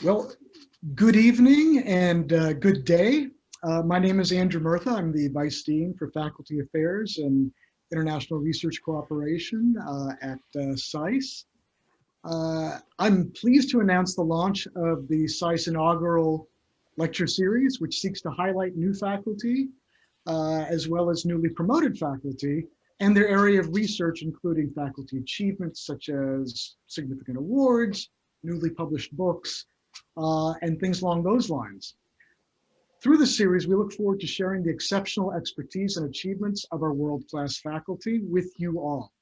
Well, good evening and good day. My name is Andrew Murtha. I'm the Vice Dean for Faculty Affairs and International Research Cooperation at SAIS. I'm pleased to announce the launch of the SAIS inaugural lecture series, which seeks to highlight new faculty as well as newly promoted faculty and their area of research, including faculty achievements such as significant awards, newly published books, and things along those lines. Through the series, we look forward to sharing the exceptional expertise and achievements of our world-class faculty with you all.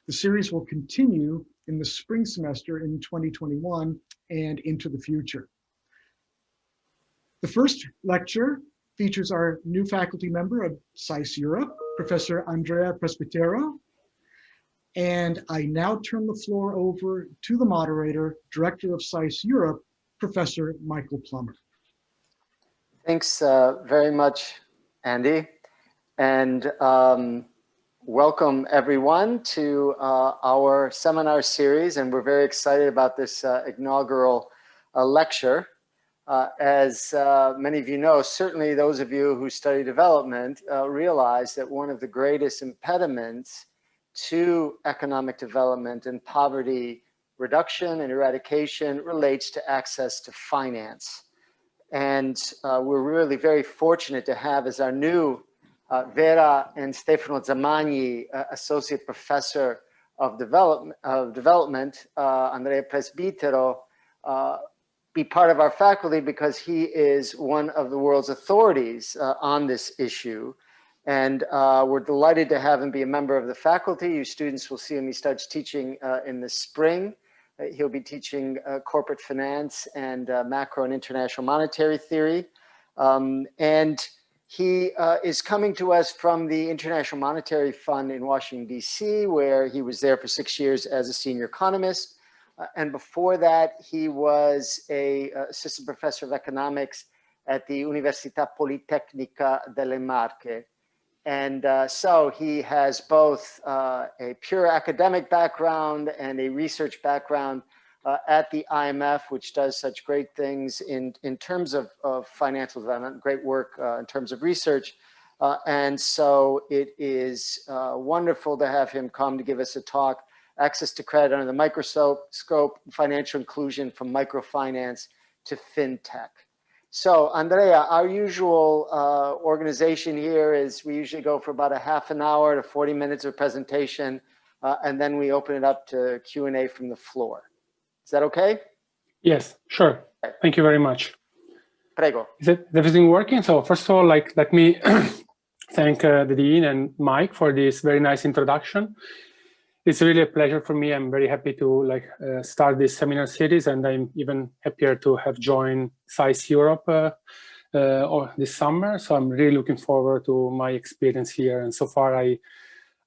The series will continue in the spring semester in 2021 and into the future. The first lecture features our new faculty member of SAIS Europe, Professor Andrea Presbitero. And I now turn the floor over to the moderator, Director of SAIS Europe, Professor Michael Plummer. Thanks very much, Andy. And welcome everyone to our seminar series. And we're very excited about this inaugural lecture. As many of you know, certainly those of you who study development realize that one of the greatest impediments to economic development and poverty reduction and eradication relates to access to finance. And we're really very fortunate to have as our new Vera and Stefano Zamagni, Associate Professor of Development, Andrea Presbitero, be part of our faculty because he is one of the world's authorities on this issue. And we're delighted to have him be a member of the faculty. You students will see him. He starts teaching in the spring. He'll be teaching corporate finance and macro and international monetary theory. And he is coming to us from the International Monetary Fund in Washington, D.C., where he was there for 6 years as a senior economist. And before that, he was an assistant professor of economics at the Università Politecnica delle Marche. And so he has both a pure academic background and a research background at the IMF, which does such great things in terms of financial development, great work in terms of research. And so it is wonderful to have him come to give us a talk, Access to Credit under the Microscope, Financial Inclusion from Microfinance to Fintech. So, Andrea, our usual organization here is we usually go for about a half an hour to 40 minutes of presentation, and then we open it up to Q&A from the floor. Is that okay? Yes, sure. Thank you very much. Prego. Is everything working? So first of all, let me thank the Dean and Mike for this very nice introduction. It's really a pleasure for me. I'm very happy to start this seminar series, and I'm even happier to have joined SAIS Europe this summer. So I'm really looking forward to my experience here. And so far, I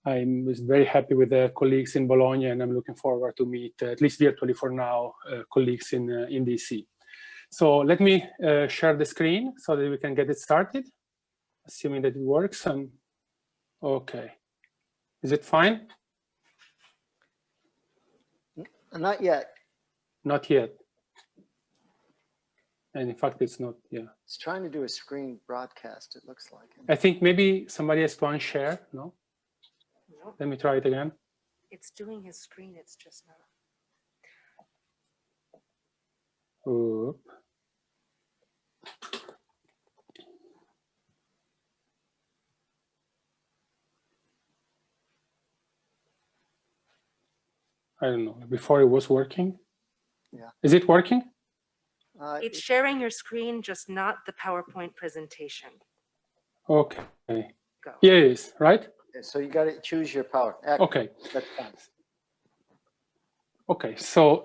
was very happy with the colleagues in Bologna, and I'm looking forward to meet, at least virtually for now, colleagues in DC. So let me share the screen so that we can get it started, assuming that it works. Okay, is it fine? Not yet. Not yet. And in fact, it's not, yeah. It's trying to do a screen broadcast, it looks like. I think maybe somebody has to unshare, no? Nope. Let me try it again. It's doing his screen, it's just not. Oop. I don't know, before it was working? Yeah. Is it working? It's sharing your screen, just not the PowerPoint presentation. Okay. Go. Yeah, it is, right? So you got to choose your power. Okay. That's fine. Okay, so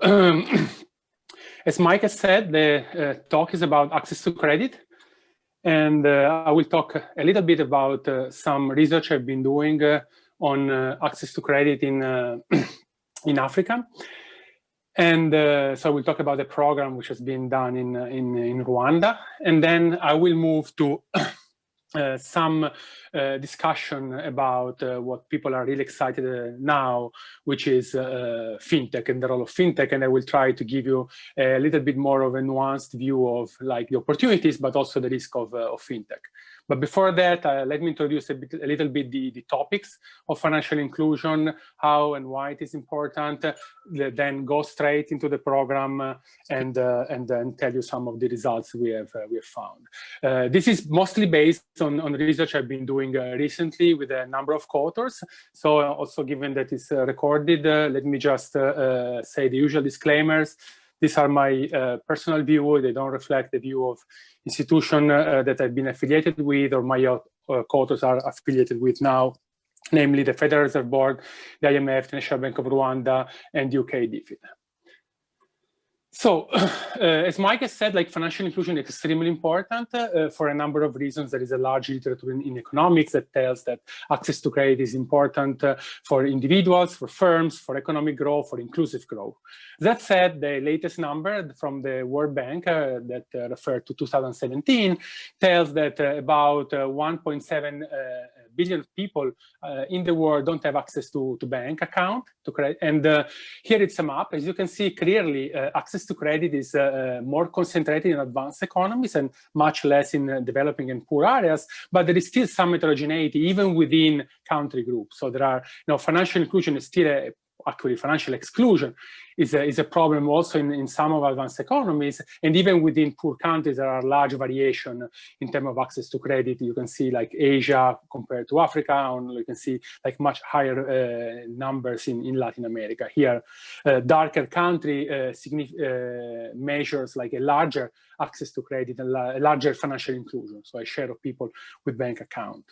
as Mike has said, the talk is about access to credit. And I will talk a little bit about some research I've been doing on access to credit in Africa. And so we'll talk about the program which has been done in Rwanda. And then I will move to some discussion about what people are really excited now, which is fintech and the role of fintech. And I will try to give you a little bit more of a nuanced view of like the opportunities, but also the risk of fintech. But before that, let me introduce a little bit the topics of financial inclusion, how and why it is important, then go straight into the program and then tell you some of the results we have found. This is mostly based on research I've been doing recently with a number of co-authors. So also given that it's recorded, let me just say the usual disclaimers. These are my personal view. They don't reflect the view of institution that I've been affiliated with or my co-authors are affiliated with now, namely the Federal Reserve Board, the IMF, the National Bank of Rwanda, and UK DFID. So, as Mike has said, like financial inclusion is extremely important for a number of reasons. There is a large literature in economics that tells that access to credit is important for individuals, for firms, for economic growth, for inclusive growth. That said, the latest number from the World Bank that referred to 2017 tells that about 1.7 billion people in the world don't have access to bank account, to credit. And here it's a map. As you can see clearly, access to credit is more concentrated in advanced economies and much less in developing and poor areas, but there is still some heterogeneity even within country groups. So there are, financial inclusion is still actually financial exclusion is a problem also in some of advanced economies, and even within poor countries there are large variation in terms of access to credit. You can see like Asia compared to Africa, and you can see like much higher numbers in Latin America. Here, darker country measures like a larger access to credit and a larger financial inclusion, so a share of people with bank account.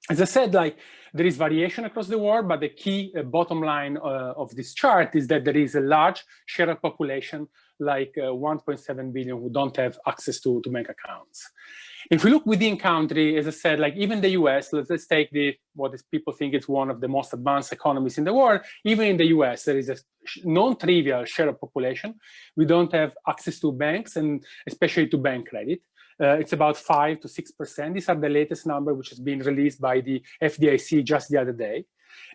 As I said, like there is variation across the world, but the key bottom line of this chart is that there is a large share of population, like 1.7 billion, who don't have access to bank accounts. If we look within country, as I said, like even the US, let's take what people think is one of the most advanced economies in the world. Even in the US, there is a non-trivial share of population. We don't have access to banks and especially to bank credit. It's about 5 to 6%. These are the latest number, which has been released by the FDIC just the other day.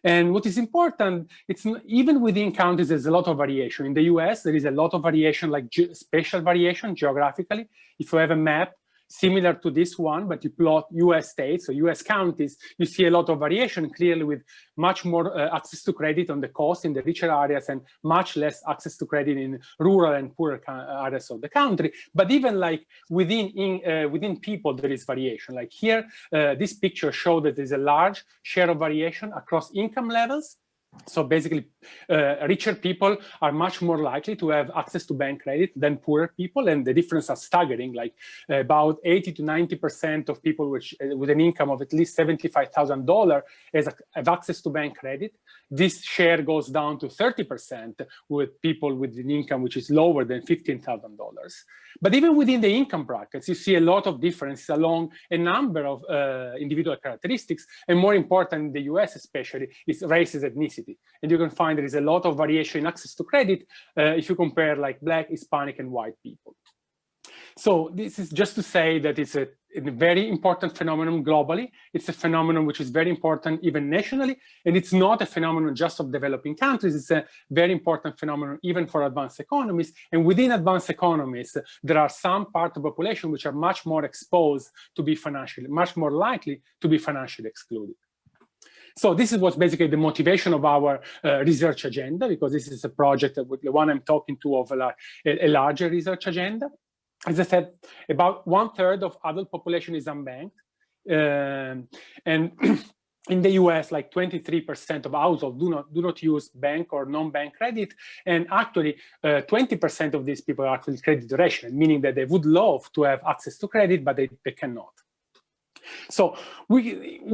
And what is important, it's even within countries, there's a lot of variation. In the US, there is a lot of variation, like spatial variation geographically. If you have a map similar to this one, but you plot US states or US counties, you see a lot of variation, clearly with much more access to credit on the coast in the richer areas and much less access to credit in rural and poorer areas of the country. But even like within people, there is variation. Like here, this picture shows that there's a large share of variation across income levels. So basically, richer people are much more likely to have access to bank credit than poorer people, and the difference are staggering. Like about 80 to 90% of people with an income of at least $75,000 have access to bank credit. This share goes down to 30% with people with an income which is lower than $15,000. But even within the income brackets, you see a lot of difference along a number of individual characteristics, and more important in the US especially is race and ethnicity. And you can find there is a lot of variation in access to credit if you compare like Black, Hispanic, and white people. So this is just to say that it's a very important phenomenon globally. It's a phenomenon which is very important even nationally, and it's not a phenomenon just of developing countries. It's a very important phenomenon even for advanced economies. And within advanced economies, there are some parts of the population which are much more exposed to be much more likely to be financially excluded. So this is what's basically the motivation of our research agenda, because this is a project that the one I'm talking to of a larger research agenda. As I said, about 1/3 of adult population is unbanked. And in the US, like 23% of households do not use bank or non-bank credit. And actually, 20% of these people are actually credit rational, meaning that they would love to have access to credit, but they cannot. So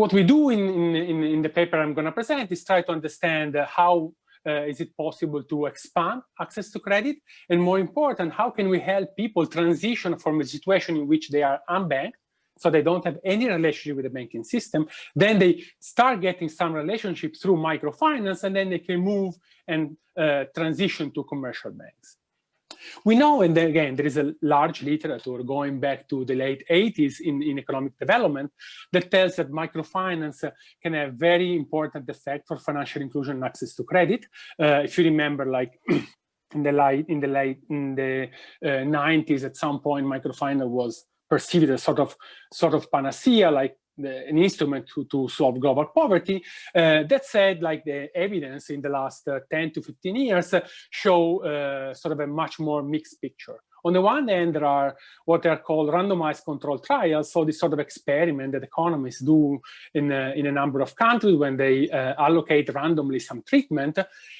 what we do in the paper I'm going to present is try to understand how is it possible to expand access to credit, and more important, how can we help people transition from a situation in which they are unbanked, so they don't have any relationship with the banking system, then they start getting some relationship through microfinance, and then they can move and transition to commercial banks. We know, and then again, there is a large literature going back to the late 80s in economic development that tells that microfinance can have very important effect for financial inclusion and access to credit. If you remember, like in the 90s, at some point, microfinance was perceived as sort of panacea, like an instrument to solve global poverty. That said, like the evidence in the last 10 to 15 years show sort of a much more mixed picture. On the one hand, there are what are called randomized control trials, so this sort of experiment that economists do in a number of countries when they allocate randomly some treatment.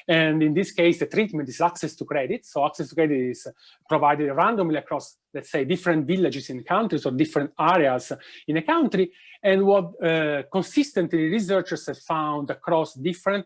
And in this case, the treatment is access to credit. So access to credit is provided randomly across, let's say, different villages in countries or different areas in a country. And what consistently researchers have found across different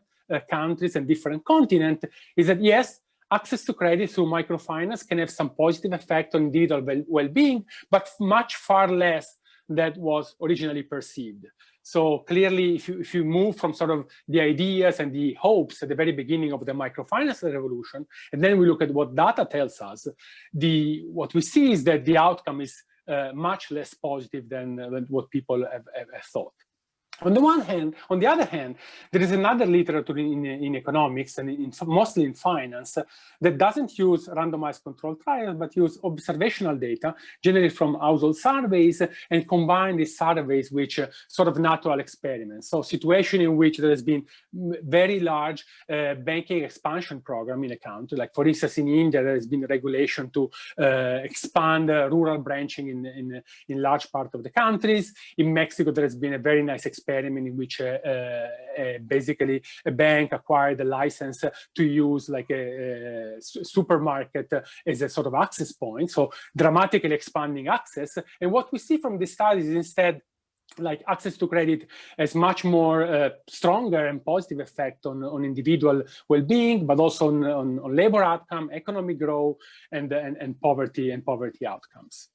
countries and different continents is that, yes, access to credit through microfinance can have some positive effect on individual well-being, but much far less than was originally perceived. So clearly, if you move from sort of the ideas and the hopes at the very beginning of the microfinance revolution, and then we look at what data tells us, what we see is that the outcome is much less positive than what people have thought. On the other hand, there is another literature in economics and mostly in finance that doesn't use randomized controlled trials, but use observational data generated from household surveys and combine these surveys with sort of natural experiments. So situation in which there has been very large banking expansion program in a country, like for instance in India, there has been regulation to expand rural branching in large part of the countries. In Mexico, there has been a very nice experiment in which basically a bank acquired a license to use like a supermarket as a sort of access point, so dramatically expanding access. And what we see from the studies is instead like access to credit has much more stronger and positive effect on individual well-being, but also on labor outcome, economic growth, and poverty outcomes.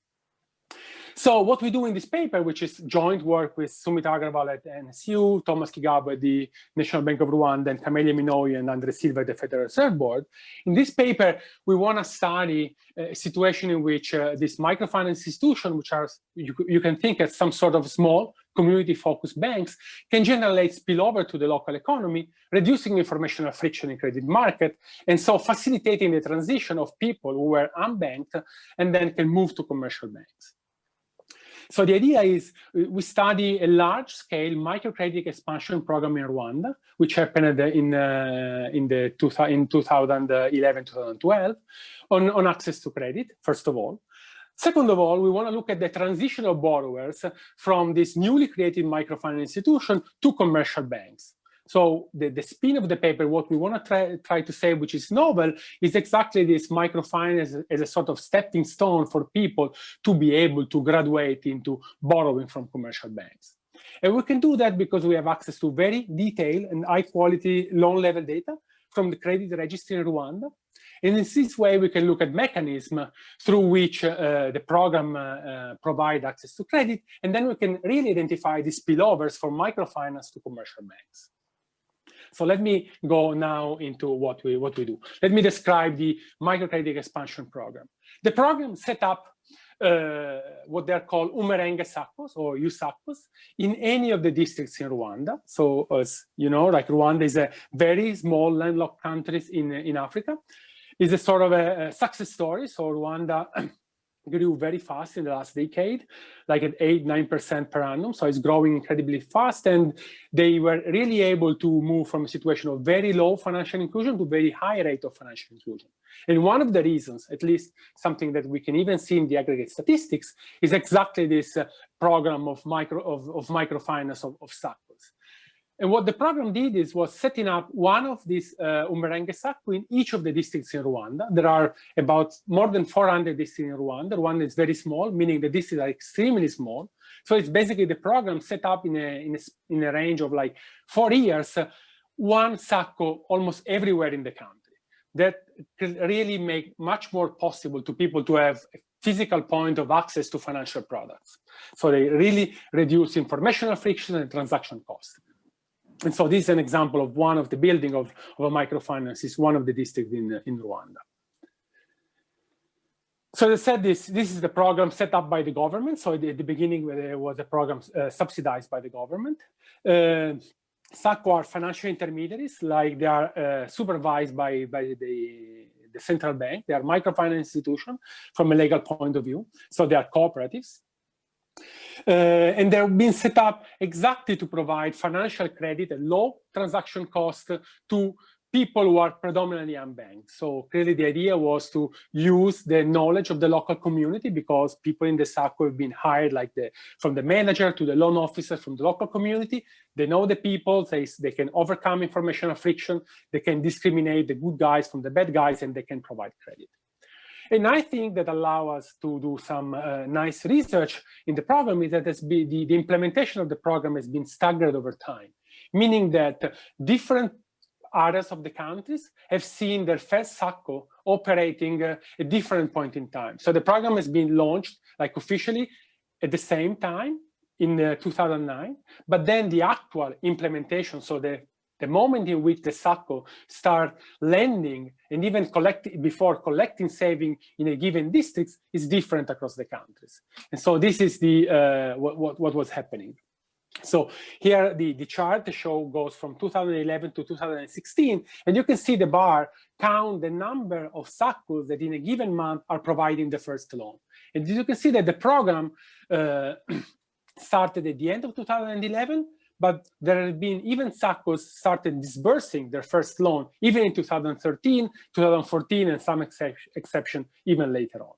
So what we do in this paper, which is joint work with Sumit Agrawal at NSU, Thomas Kigabo at the National Bank of Rwanda, and Camelia Minoy and Andre Silva at the Federal Reserve Board. In this paper, we want to study a situation in which this microfinance institution, which are, you can think as some sort of small community-focused banks, can generate spillover to the local economy, reducing informational friction in credit market, and so facilitating the transition of people who were unbanked and then can move to commercial banks. So the idea is we study a large-scale microcredit expansion program in Rwanda, which happened in 2011-2012, on access to credit, first of all. Second of all, we want to look at the transition of borrowers from this newly created microfinance institution to commercial banks. So the spin of the paper, what we want to try to say, which is novel, is exactly this microfinance as a sort of stepping stone for people to be able to graduate into borrowing from commercial banks. And we can do that because we have access to very detailed and high-quality loan-level data from the credit registry in Rwanda. And in this way, we can look at mechanisms through which the program provides access to credit, and then we can really identify the spillovers from microfinance to commercial banks. So let me go now into what we do. Let me describe the microcredit expansion program. The program set up what they're called Umerenge Saccos or USACCOs in any of the districts in Rwanda. So as you know, like Rwanda is a very small landlocked country in Africa. It's a sort of a success story. So Rwanda grew very fast in the last decade, like at 8-9% per annum. So it's growing incredibly fast. And they were really able to move from a situation of very low financial inclusion to very high rate of financial inclusion. And one of the reasons, at least something that we can even see in the aggregate statistics, is exactly this program of microfinance of SACCOs. And what the program did was setting up one of these Umerenge Sacco in each of the districts in Rwanda. There are about more than 400 districts in Rwanda. Rwanda is very small, meaning the districts are extremely small. So it's basically the program set up in a range of like 4 years, one Sacco almost everywhere in the country. That can really make much more possible to people to have a physical point of access to financial products. So they really reduce informational friction and transaction costs. And so this is an example of one of the building of a microfinance is one of the districts in Rwanda. So as I said, this is the program set up by the government. So at the beginning, there was a program subsidized by the government. SACCO are financial intermediaries, like they are supervised by the central bank. They are microfinance institutions from a legal point of view. So they are cooperatives. And they're being set up exactly to provide financial credit at low transaction cost to people who are predominantly unbanked. So clearly the idea was to use the knowledge of the local community, because people in the SACCO have been hired from the manager to the loan officer from the local community. They know the people, they can overcome informational friction, they can discriminate the good guys from the bad guys, and they can provide credit. And I think that allow us to do some nice research in the program is that the implementation of the program has been staggered over time, meaning that different areas of the countries have seen their first SACCO operating at a different point in time. So the program has been launched officially at the same time in 2009, but then the actual implementation, so the moment in which the SACCO start lending and even before collecting saving in a given district is different across the countries. And so this is what was happening. So here the chart goes from 2011 to 2016, and you can see the bar count the number of SACCOs that in a given month are providing the first loan. And you can see that the program started at the end of 2011, but there have been even SACCOs started disbursing their first loan even in 2013, 2014, and some exception even later on.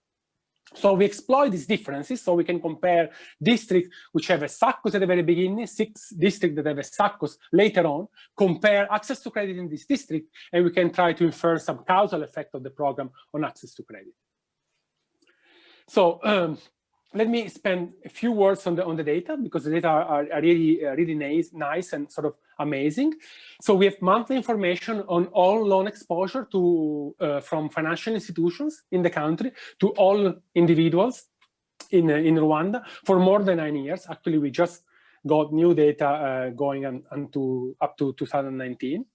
So we exploit these differences so we can compare districts which have a SACCOs at the very beginning, 6 districts that have a SACCOs later on, compare access to credit in this district, and we can try to infer some causal effect of the program on access to credit. So let me spend a few words on the data, because the data are really nice and sort of amazing. So we have monthly information on all loan exposure to from financial institutions in the country to all individuals in Rwanda for more than 9 years. Actually, we just got new data going up to 2019.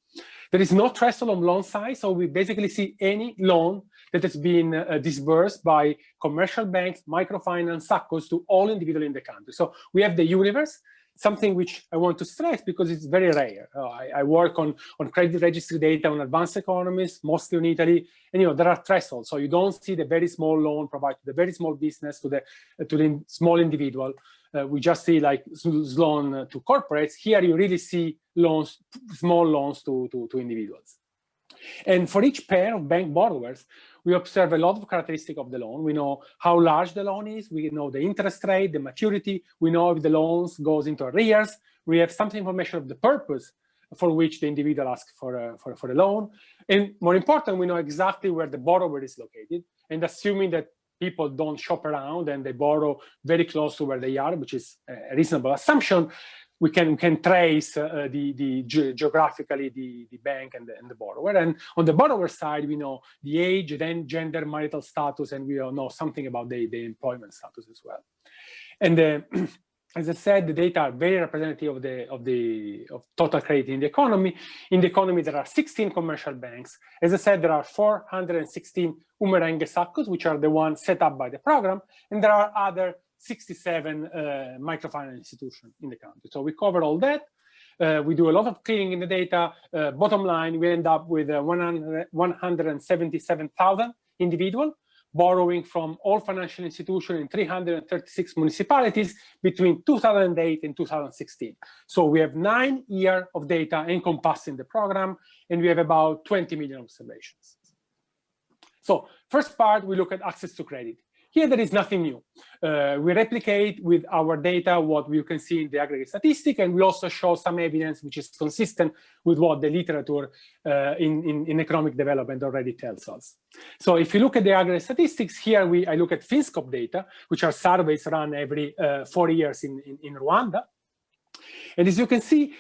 There is no threshold on loan size, so we basically see any loan that has been disbursed by commercial banks, microfinance, SACCOs to all individuals in the country. So we have the universe, something which I want to stress because it's very rare. I work on credit registry data on advanced economies, mostly in Italy, and there are thresholds. So you don't see the very small loan provided to the very small business, to the small individual. We just see loan to corporates. Here you really see loans, small loans to individuals. And for each pair of bank borrowers, we observe a lot of characteristics of the loan. We know how large the loan is. We know the interest rate, the maturity. We know if the loans goes into arrears. We have some information of the purpose for which the individual asks for a loan. And more important, we know exactly where the borrower is located. And assuming that people don't shop around and they borrow very close to where they are, which is a reasonable assumption, we can trace geographically the bank and the borrower. And on the borrower side, we know the age, then gender, marital status, and we all know something about the employment status as well. And as I said, the data are very representative of total credit in the economy. In the economy, there are 16 commercial banks. As I said, there are 416 Umerenge SACCOs, which are the ones set up by the program, and there are other 67 microfinance institutions in the country. So we cover all that. We do a lot of cleaning in the data. Bottom line, we end up with 177,000 individuals borrowing from all financial institutions in 336 municipalities between 2008 and 2016. So we have 9 years of data encompassing the program, and we have about 20 million observations. So first part, we look at access to credit. Here, there is nothing new. We replicate with our data what we can see in the aggregate statistic, and we also show some evidence which is consistent with what the literature in economic development already tells us. So if you look at the aggregate statistics, here I look at Finscope data, which are surveys run every 4 years in Rwanda. And as you can see,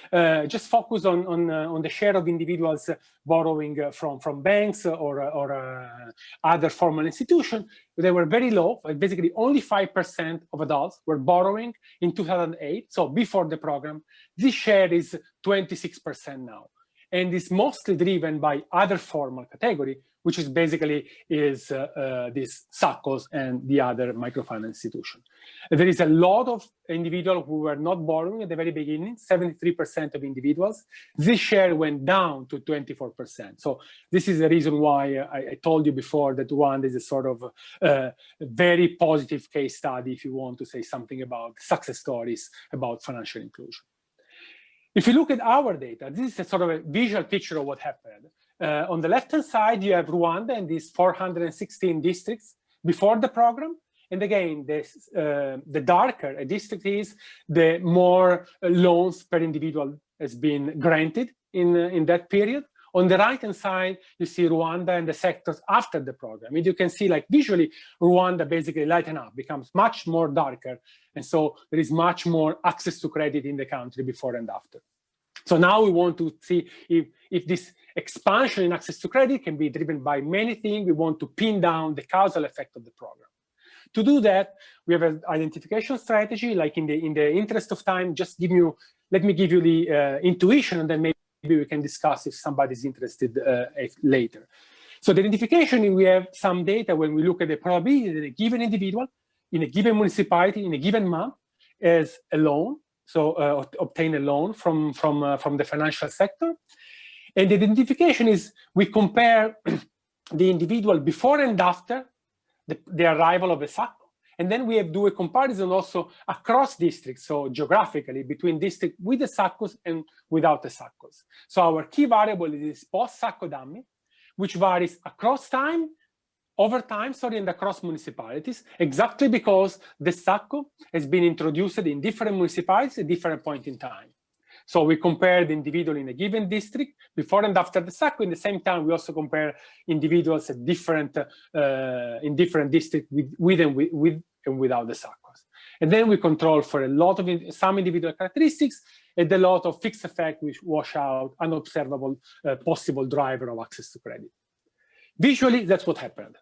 just focus on the share of individuals borrowing from banks or other formal institutions. They were very low. Basically, only 5% of adults were borrowing in 2008, so before the program. This share is 26% now. and is mostly driven by other formal category, which is basically these SACCOs and the other microfinance institution. There is a lot of individuals who were not borrowing at the very beginning, 73% of individuals. This share went down to 24%. So this is the reason why I told you before that Rwanda is a sort of very positive case study if you want to say something about success stories about financial inclusion. If you look at our data, this is a sort of a visual picture of what happened. On the left-hand side, you have Rwanda and these 416 districts before the program. And again, the darker a district is, the more loans per individual has been granted in that period. On the right-hand side, you see Rwanda and the sectors after the program. And you can see, like, visually, Rwanda basically lighten up, becomes much more darker. And so there is much more access to credit in the country before and after. So now we want to see if this expansion in access to credit can be driven by many things. We want to pin down the causal effect of the program. To do that, we have an identification strategy. Like in the interest of time, let me give you the intuition, and then maybe we can discuss if somebody's interested later. So the identification, we have some data when we look at the probability that a given individual in a given municipality in a given month as a loan, so obtain a loan from the financial sector. And the identification is we compare the individual before and after the arrival of a SACCO. And then we do a comparison also across districts, so geographically between districts with the SACCOs and without the SACCOs. So our key variable is post-SACCO dummy, which varies across time, over time, and across municipalities, exactly because the SACCO has been introduced in different municipalities at different point in time. So we compare the individual in a given district before and after the SACCO. In the same time, we also compare individuals at different in different districts with and without the SACCOs. And then we control for a lot of some individual characteristics and a lot of fixed effect which wash out unobservable possible driver of access to credit. Visually, that's what happened.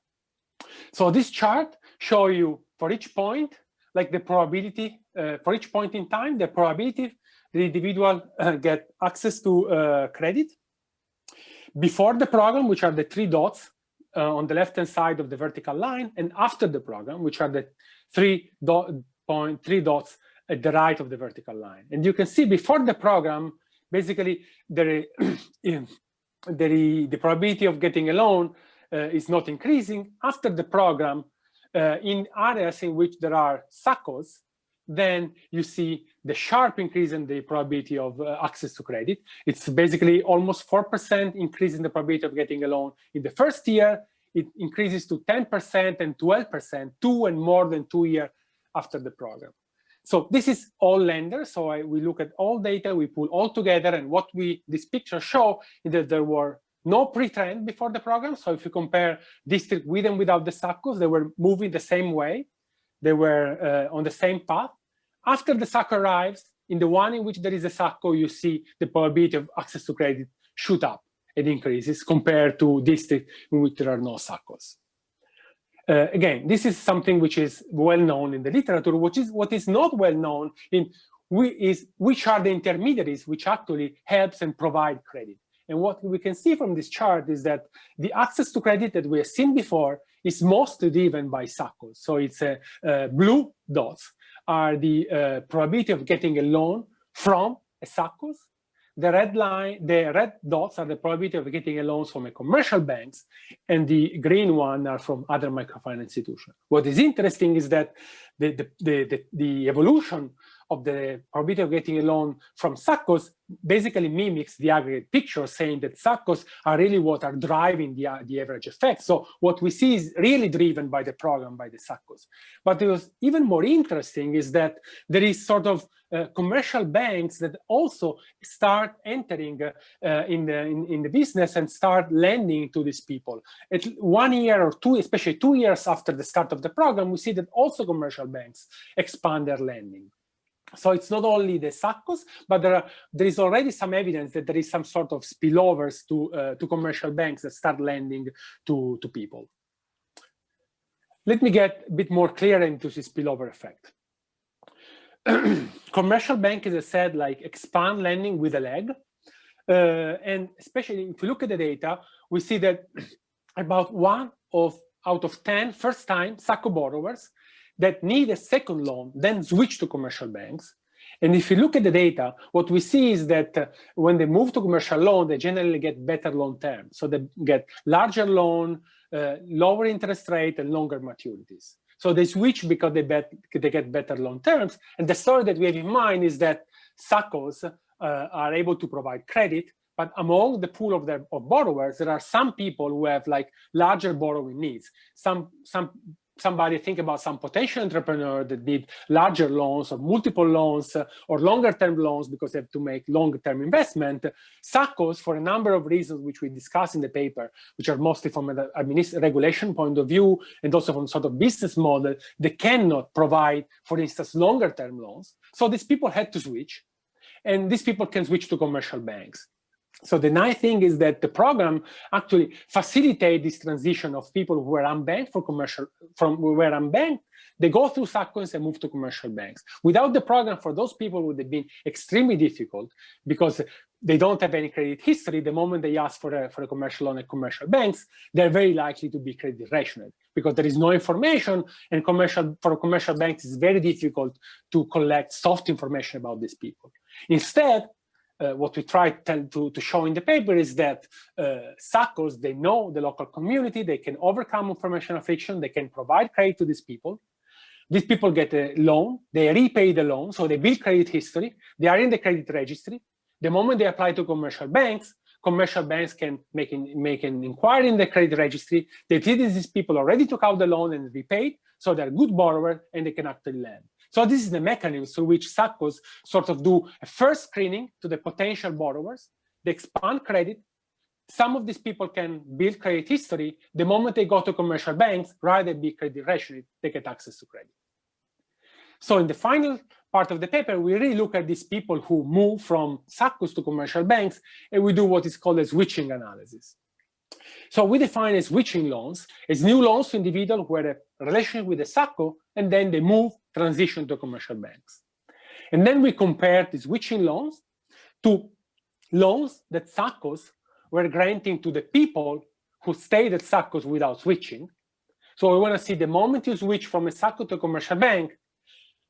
So this chart shows you for each point, like the probability for each point in time, the probability the individual get access to credit before the program, which are the 3 dots on the left-hand side of the vertical line, and after the program, which are the 3 dots at the right of the vertical line. And you can see before the program, basically, the probability of getting a loan is not increasing. After the program, in areas in which there are SACCOs, then you see the sharp increase in the probability of access to credit. It's basically almost 4% increase in the probability of getting a loan. In the first year, it increases to 10% and 12%, 2 and more than 2 years after the program. So this is all lenders. So we look at all data, we pull all together, and what this picture show is that there were no pre-trend before the program. So if you compare district with and without the SACCOs, they were moving the same way. They were on the same path. After the SACCO arrives, in the one in which there is a SACCO, you see the probability of access to credit shoot up and increases compared to districts in which there are no SACCOs. Again, this is something which is well known in the literature. What is not well known is which are the intermediaries which actually helps and provide credit. And what we can see from this chart is that the access to credit that we have seen before is mostly driven by SACCOs. So it's blue dots are the probability of getting a loan from a SACCOs. The red dots are the probability of getting a loan from a commercial banks, and the green one are from other microfinance institutions. What is interesting is that the evolution of the probability of getting a loan from SACCOs basically mimics the aggregate picture, saying that SACCOs are really what are driving the average effect. So what we see is really driven by the program, by the SACCOs. But it was even more interesting is that there is sort of commercial banks that also start entering in the business and start lending to these people. At 1 year or 2, especially 2 years after the start of the program, we see that also commercial banks expand their lending. So it's not only the SACCOs, but there is already some evidence that there is some sort of spillovers to commercial banks that start lending to people. Let me get a bit more clear into this spillover effect. Commercial banks, as I said, like expand lending with a lag. And especially if you look at the data, we see that about 1 out of 10 first-time SACCO borrowers that need a second loan then switch to commercial banks. And if you look at the data, what we see is that when they move to commercial loan, they generally get better loan terms. So they get larger loan, lower interest rate, and longer maturities. So they switch because they get better loan terms. And the story that we have in mind is that SACCOs are able to provide credit, but among the pool of borrowers, there are some people who have like larger borrowing needs. Somebody think about some potential entrepreneur that need larger loans or multiple loans or longer term loans because they have to make longer term investment. SACCOs, for a number of reasons which we discuss in the paper, which are mostly from an regulation point of view and also from sort of business model, they cannot provide, for instance, longer term loans. So these people had to switch, and these people can switch to commercial banks. So the nice thing is that the program actually facilitates this transition of people who were unbanked who were unbanked, they go through SACCOs and move to commercial banks. Without the program, for those people, it would have been extremely difficult because they don't have any credit history. The moment they ask for a commercial loan at commercial banks, they're very likely to be credit rationed because there is no information, and for commercial banks, it's very difficult to collect soft information about these people. Instead, what we try to show in the paper is that SACCOs, they know the local community, they can overcome informational friction, they can provide credit to these people. These people get a loan, they repay the loan, so they build credit history, they are in the credit registry. The moment they apply to commercial banks can make an inquiry in the credit registry. They see these people already took out the loan and repaid, so they're good borrower and they can actually lend. So this is the mechanism through which SACCOs sort of do a first screening to the potential borrowers. They expand credit. Some of these people can build credit history. The moment they go to commercial banks, rather than be credit rationed, they get access to credit. So in the final part of the paper, we really look at these people who move from SACCOs to commercial banks, and we do what is called a switching analysis. So we define as switching loans as new loans to individuals who had a relationship with a SACCO, and then they transition to commercial banks. And then we compare the switching loans to loans that SACCOs were granting to the people who stayed at SACCOs without switching. So we want to see the moment you switch from a SACCO to a commercial bank,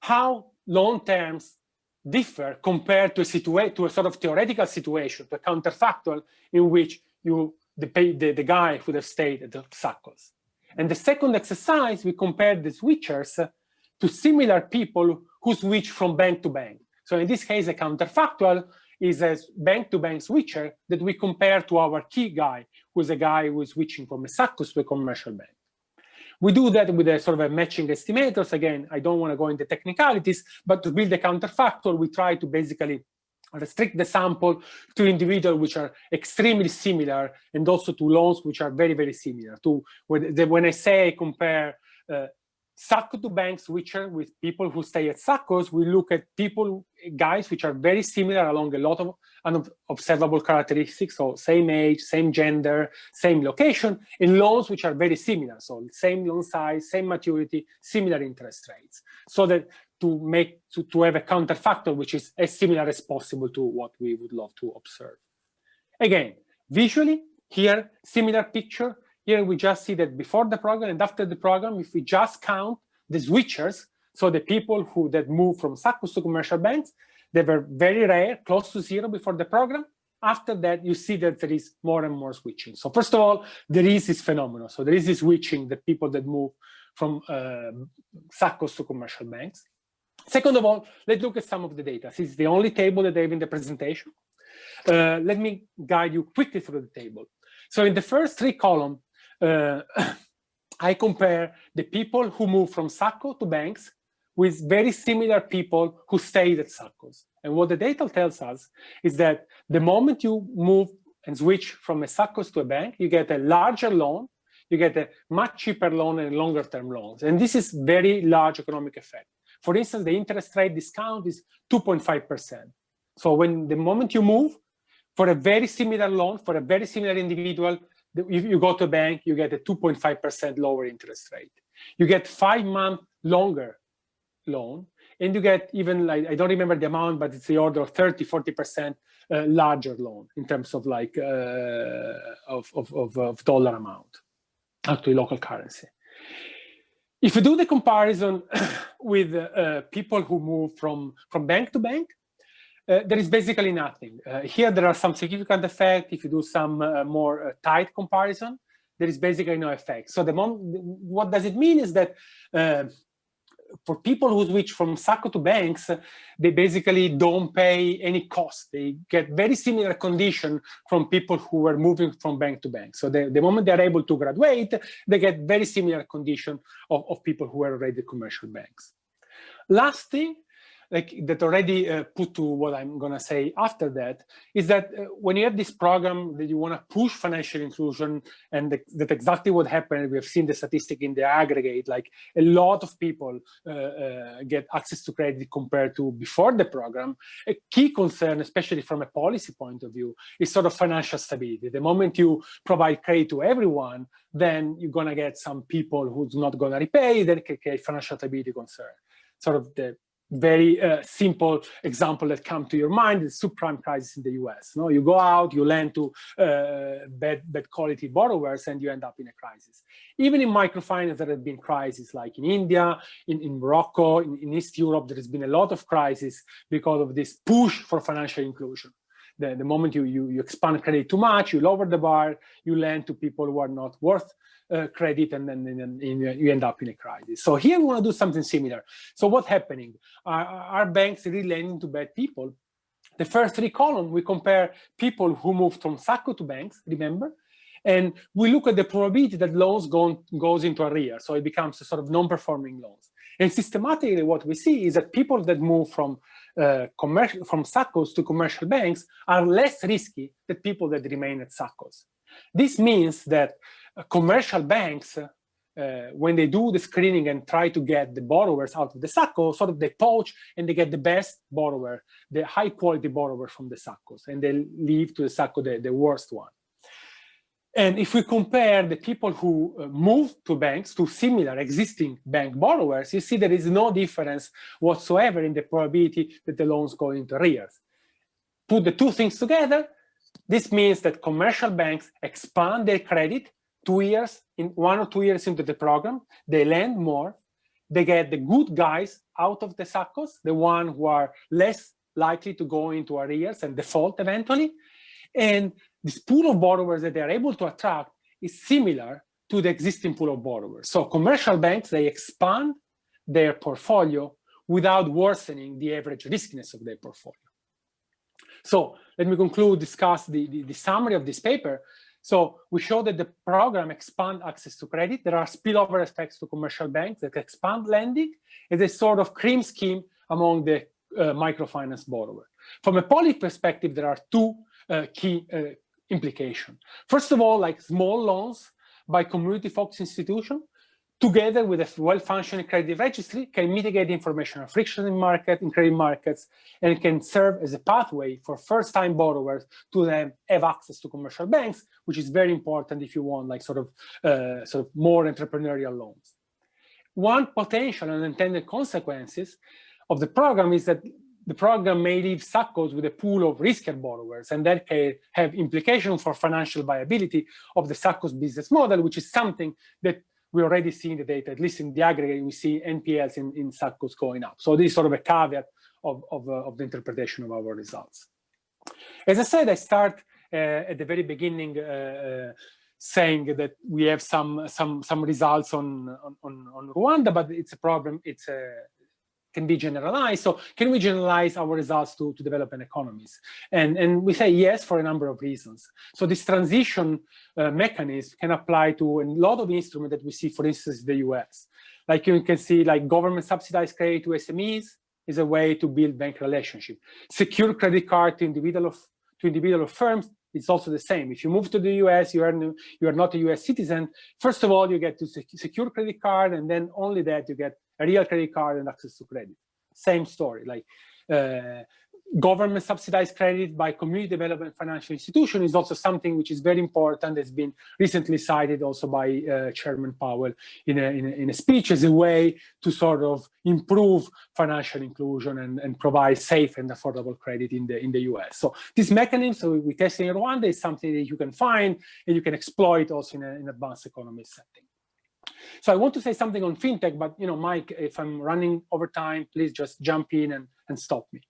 how loan terms differ compared to a sort of theoretical situation, to a counterfactual in which the guy would have stayed at the SACCOs. And the second exercise, we compared the switchers to similar people who switch from bank to bank. So in this case, a counterfactual is a bank-to-bank switcher that we compare to our key guy, who's a guy who is switching from a SACCOs to a commercial bank. We do that with a sort of a matching estimators. Again, I don't want to go into technicalities, but to build a counterfactual, we try to basically restrict the sample to individuals which are extremely similar, and also to loans which are very, very similar. When I say compare SACCO to bank switcher with people who stay at SACCOs, we look at guys which are very similar along a lot of unobservable characteristics, so same age, same gender, same location, and loans which are very similar, so same loan size, same maturity, similar interest rates, so that to have a counterfactor which is as similar as possible to what we would love to observe. Again, visually, here, similar picture. Here we just see that before the program and after the program, if we just count the switchers, so the people that move from SACCOs to commercial banks, they were very rare, close to zero before the program. After that, you see that there is more and more switching. So first of all, there is this phenomenon. So there is this switching, the people that move from SACCOs to commercial banks. Second of all, let's look at some of the data. This is the only table that I have in the presentation. Let me guide you quickly through the table. So in the first 3 columns, I compare the people who move from SACCO to banks with very similar people who stayed at SACCOs. And what the data tells us is that the moment you move and switch from a SACCOs to a bank, you get a larger loan, you get a much cheaper loan and longer term loans. And this is very large economic effect. For instance, the interest rate discount is 2.5%. So the moment you move for a very similar loan, for a very similar individual, if you go to a bank, you get a 2.5% lower interest rate. You get 5-month longer loan, and you get even, like, I don't remember the amount, but it's the order of 30-40% larger loan in terms of like of dollar amount, actually local currency. If you do the comparison with people who move from bank to bank, there is basically nothing. Here there are some significant effects. If you do some more tight comparison, there is basically no effect. So what does it mean is that for people who switch from SACCO to banks, they basically don't pay any cost. They get very similar condition from people who were moving from bank to bank. So the moment they're able to graduate, they get very similar condition of people who are already commercial banks. Last thing, like that already put to what I'm going to say after that, is that when you have this program that you want to push financial inclusion, and that's exactly what happened. We have seen the statistic in the aggregate, like a lot of people get access to credit compared to before the program. A key concern, especially from a policy point of view, is sort of financial stability. The moment you provide credit to everyone, then you're going to get some people who's not going to repay, then can create financial stability concern. Sort of the very simple example that comes to your mind is subprime crisis in the US. No, you go out, you lend to bad quality borrowers, and you end up in a crisis. Even in microfinance, there have been crises like in India, in Morocco, in East Europe. There has been a lot of crises because of this push for financial inclusion. The moment you expand credit too much, you lower the bar, you lend to people who are not worth credit, and then you end up in a crisis. So here we want to do something similar. So what's happening? Are banks really lending to bad people? The first three columns, we compare people who moved from SACCO to banks, remember? And we look at the probability that loans goes into arrears. So it becomes a sort of non-performing loans. And systematically what we see is that people that move from SACCOs to commercial banks are less risky than people that remain at SACCOs. This means that commercial banks, when they do the screening and try to get the borrowers out of the SACCO, sort of they poach and they get the best borrower, the high quality borrower from the SACCOs, and they leave to the SACCO the worst one. And if we compare the people who move to banks, to similar existing bank borrowers, you see there is no difference whatsoever in the probability that the loans go into arrears. Put the two things together, this means that commercial banks expand their credit 2 years, in 1 or 2 years into the program, they lend more, they get the good guys out of the SACCOs, the ones who are less likely to go into arrears and default eventually. And this pool of borrowers that they are able to attract is similar to the existing pool of borrowers. So commercial banks, they expand their portfolio without worsening the average riskiness of their portfolio. So let me discuss the summary of this paper. So we show that the program expands access to credit. There are spillover effects to commercial banks that expand lending. It's a sort of cream scheme among the microfinance borrower. From a policy perspective, there are two key implications. First of all, like small loans by community-focused institutions, together with a well-functioning credit registry, can mitigate informational friction in credit markets, and can serve as a pathway for first-time borrowers to then have access to commercial banks, which is very important if you want like sort of more entrepreneurial loans. One potential unintended consequences of the program is that the program may leave SACCOs with a pool of riskier borrowers, and that can have implications for financial viability of the SACCO's business model, which is something that we already see in the data, at least in the aggregate, we see NPLs in SACCOs going up. So this is sort of a caveat of the interpretation of our results. As I said, I start at the very beginning saying that we have some results on Rwanda, but it's a problem. Can be generalized. So can we generalize our results to developing economies? And we say yes for a number of reasons. So this transition mechanism can apply to a lot of instruments that we see, for instance, in the US. Like you can see, like government subsidized credit to SMEs is a way to build bank relationship. Secure credit card to individual firms, it's also the same. If you move to the US, you are not a US citizen. First of all, you get to secure credit card, and then only that you get a real credit card and access to credit. Same story. Like government subsidized credit by community development financial institution is also something which is very important. It's been recently cited also by Chairman Powell in a speech as a way to sort of improve financial inclusion and provide safe and affordable credit in the US. So this mechanism we tested in Rwanda is something that you can find and you can exploit also in an advanced economy setting. So I want to say something on fintech, but Mike, if I'm running over time, please just jump in and stop me.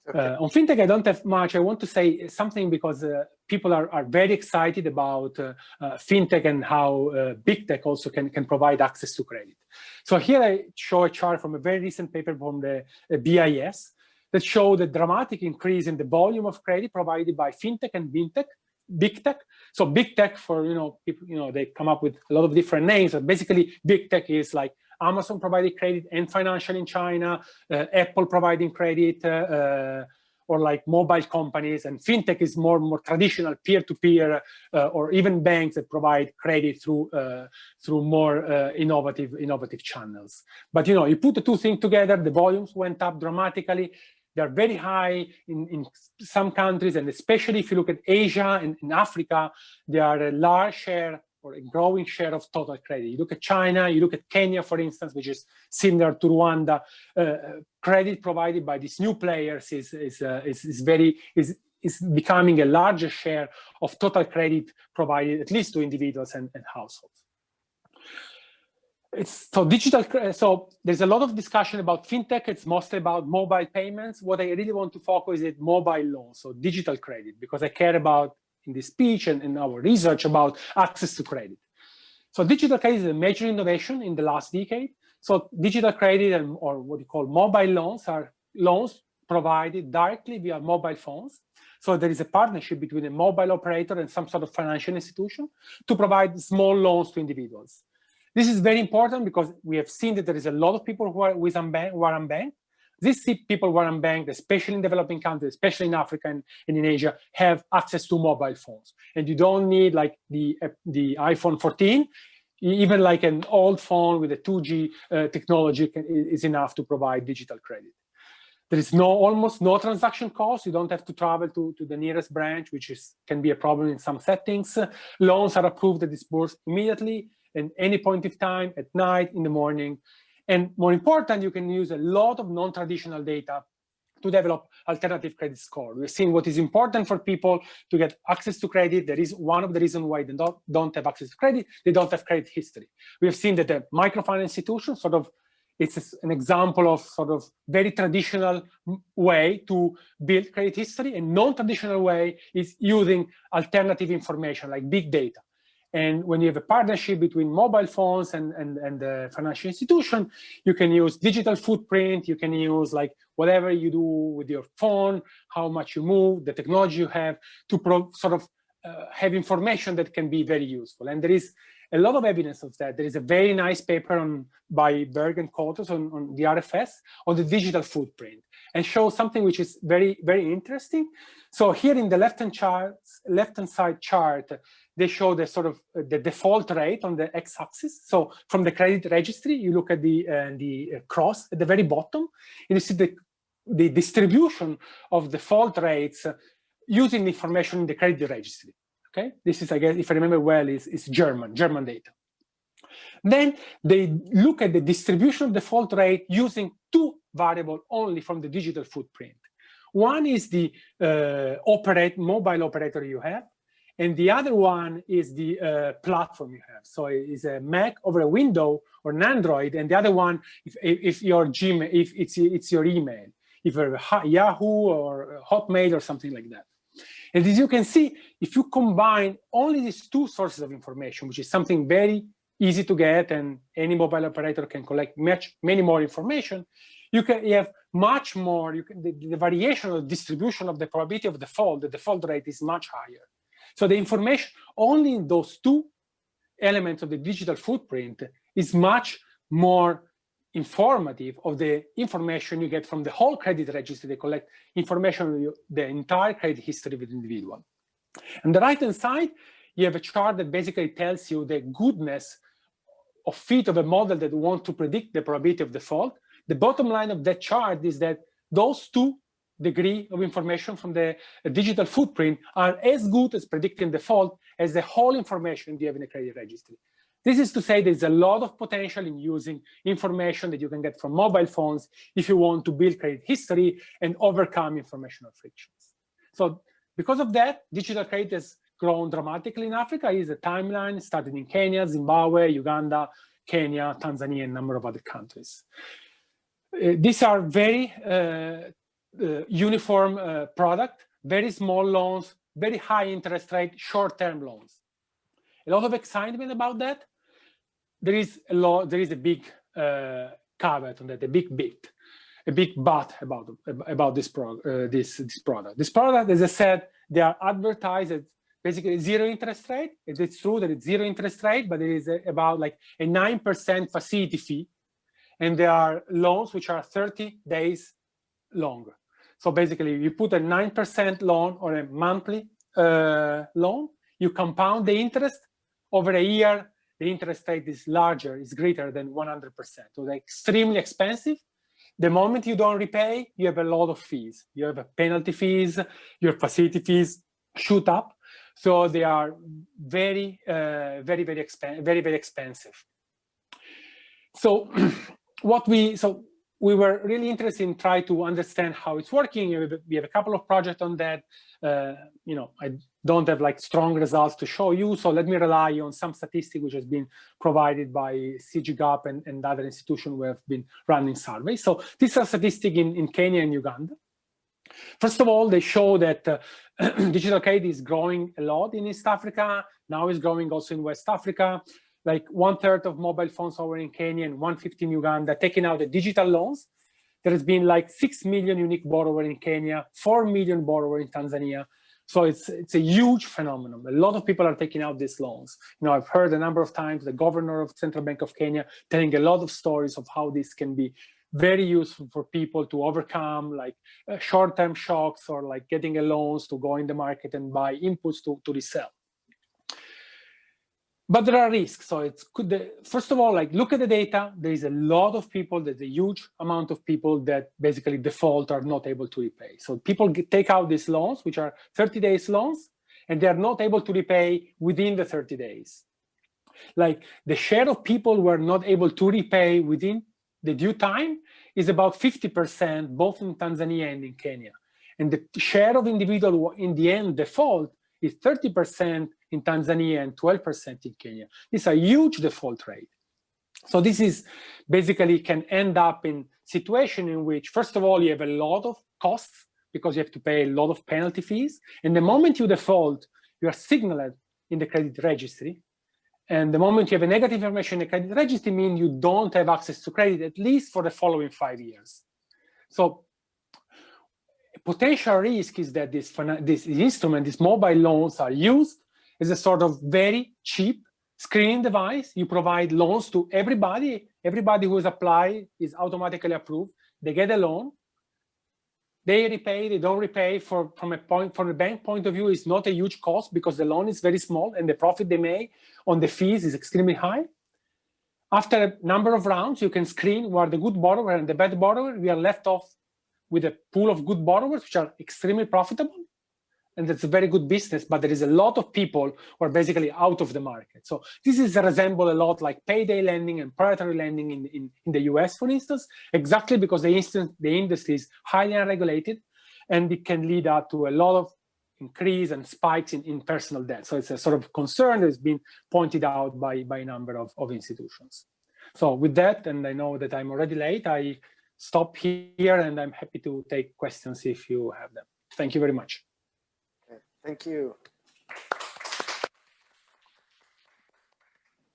Okay. On fintech, I don't have much. I want to say something because people are very excited about fintech and how big tech also can provide access to credit. So here I show a chart from a very recent paper from the BIS that show the dramatic increase in the volume of credit provided by fintech and big tech. So big tech for, people, they come up with a lot of different names, but basically big tech is like Amazon providing credit and financial in China, Apple providing credit, or like mobile companies, and fintech is more traditional peer-to-peer or even banks that provide credit through more innovative channels. But you put the two things together, the volumes went up dramatically. They're very high in some countries, and especially if you look at Asia and in Africa, they are a large share or a growing share of total credit. You look at China, you look at Kenya, for instance, which is similar to Rwanda. Credit provided by these new players is becoming a larger share of total credit provided, at least to individuals and households. So there's a lot of discussion about fintech. It's mostly about mobile payments. What I really want to focus is mobile loans, so digital credit, because I care about in this speech and in our research about access to credit. So digital credit is a major innovation in the last decade. So digital credit or what you call mobile loans are loans provided directly via mobile phones. So there is a partnership between a mobile operator and some sort of financial institution to provide small loans to individuals. This is very important because we have seen that there is a lot of people who are unbanked. These people who are unbanked, especially in developing countries, especially in Africa and in Asia, have access to mobile phones. And you don't need like the iPhone 14. Even like an old phone with a 2G technology is enough to provide digital credit. There is almost no transaction cost. You don't have to travel to the nearest branch, which can be a problem in some settings. Loans are approved and disbursed immediately at any point of time, at night, in the morning. And more important, you can use a lot of non-traditional data to develop alternative credit score. We've seen what is important for people to get access to credit. There is one of the reasons why they don't have access to credit. They don't have credit history. We have seen that the microfinance institution it's an example of sort of very traditional way to build credit history, and non-traditional way is using alternative information like big data. And when you have a partnership between mobile phones and the financial institution, you can use digital footprint, you can use like whatever you do with your phone, how much you move, the technology you have to have information that can be very useful. And there is a lot of evidence of that. There is a very nice paper by Berg and Kotos on the RFS on the digital footprint, and shows something which is very, very interesting. So here in the left-hand side chart, they show the sort of the default rate on the x-axis. So from the credit registry, you look at the cross at the very bottom, and you see the distribution of default rates using the information in the credit registry. Okay, this is, I guess, if I remember well, is German data. Then they look at the distribution of default rate using two variables only from the digital footprint. One is the mobile operator you have, and the other one is the platform you have. So it's a Mac over a window or an Android, and the other one, if it's your email, if you're Yahoo or Hotmail or something like that. And as you can see, if you combine only these two sources of information, which is something very easy to get, and any mobile operator can collect many more information, you have much more. The variation of distribution of the probability of default, the default rate is much higher. So the information only in those two elements of the digital footprint is much more informative of the information you get from the whole credit registry. They collect information on the entire credit history of the individual. On the right-hand side, you have a chart that basically tells you the goodness of fit of a model that want to predict the probability of default. The bottom line of that chart is that those two degree of information from the digital footprint are as good as predicting default as the whole information you have in the credit registry. This is to say there's a lot of potential in using information that you can get from mobile phones if you want to build credit history and overcome informational frictions. So because of that, digital credit has grown dramatically in Africa. Is a timeline started in Kenya, Zimbabwe, Uganda, Kenya, Tanzania, and a number of other countries. These are very uniform product, very small loans, very high interest rate, short-term loans. A lot of excitement about that. There is a big caveat on that, a big but about this product. This product, as I said, they are advertised as basically zero interest rate. It's true that it's zero interest rate, but it is about like a 9% facility fee, and there are loans which are 30 days longer. So basically, you put a 9% loan or a monthly loan, you compound the interest over a year. The interest rate is larger, is greater than 100%. So they're extremely expensive. The moment you don't repay, you have a lot of fees. You have penalty fees, your facility fees shoot up. So they are very expensive. So we were really interested in trying to understand how it's working. We have a couple of projects on that. I don't have like strong results to show you, so let me rely on some statistic which has been provided by CGGAP and other institutions who have been running surveys. So these are statistics in Kenya and Uganda. First of all, they show that digital credit is growing a lot in East Africa. Now it's growing also in West Africa. Like 1/3 of mobile phones over in Kenya and 1/5 in Uganda taking out the digital loans. There has been like 6 million unique borrowers in Kenya, 4 million borrowers in Tanzania. So it's a huge phenomenon. A lot of people are taking out these loans. I've heard a number of times the governor of Central Bank of Kenya telling a lot of stories of how this can be very useful for people to overcome like short-term shocks or like getting a loans to go in the market and buy inputs to resell. But there are risks. So first of all, like look at the data. There is a lot of people, there's a huge amount of people that basically default, are not able to repay. So people take out these loans, which are 30 days loans, and they're not able to repay within the 30 days. Like the share of people who are not able to repay within the due time is about 50%, both in Tanzania and in Kenya. And the share of individuals who in the end default is 30% in Tanzania and 12% in Kenya. This is a huge default rate. So this is basically can end up in situation in which, first of all, you have a lot of costs because you have to pay a lot of penalty fees. And the moment you default, you are signaled in the credit registry. And the moment you have a negative information in the credit registry means you don't have access to credit, at least for the following 5 years. So potential risk is that this instrument, these mobile loans, are used as a sort of very cheap screening device. You provide loans to everybody. Everybody who is applied is automatically approved. They get a loan. They repay, they don't repay. From a bank point of view, it's not a huge cost because the loan is very small and the profit they make on the fees is extremely high. After a number of rounds, you can screen who are the good borrower and the bad borrower. We are left off with a pool of good borrowers, which are extremely profitable. And that's a very good business, but there is a lot of people who are basically out of the market. So this is resemble a lot like payday lending and predatory lending in the US, for instance, exactly because the industry is highly unregulated and it can lead up to a lot of increase and spikes in personal debt. So it's a sort of concern that's been pointed out by a number of institutions. So with that, and I know that I'm already late, I stop here and I'm happy to take questions if you have them. Thank you very much. Thank you.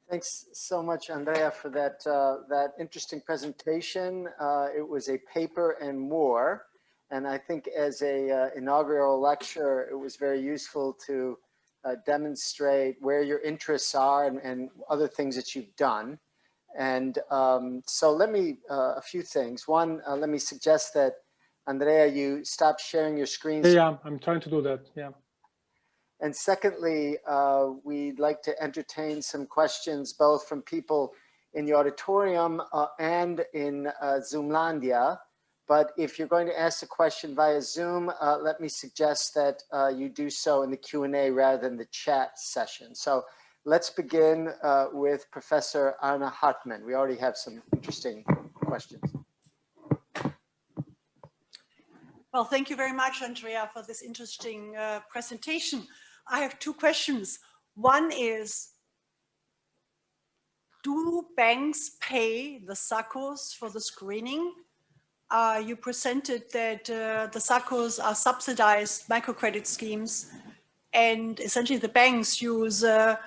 Thanks so much, Andrea, for that interesting presentation. It was a paper and more, and I think as a inaugural lecture, it was very useful to demonstrate where your interests are and other things that you've done. And so let me, a few things. One, let me suggest that, Andrea, you stop sharing your screen. Yeah, I'm trying to do that, yeah. And secondly, we'd like to entertain some questions both from people in the auditorium and in Zoomlandia. But if you're going to ask a question via Zoom, let me suggest that you do so in the Q&A rather than the chat session. So let's begin with Professor Anna Hartmann. We already have some interesting questions. Well, thank you very much, Andrea, for this interesting presentation. I have two questions. One is, do banks pay the SACCOs for the screening? You presented that the SACCOs are subsidized microcredit schemes, and essentially the banks use the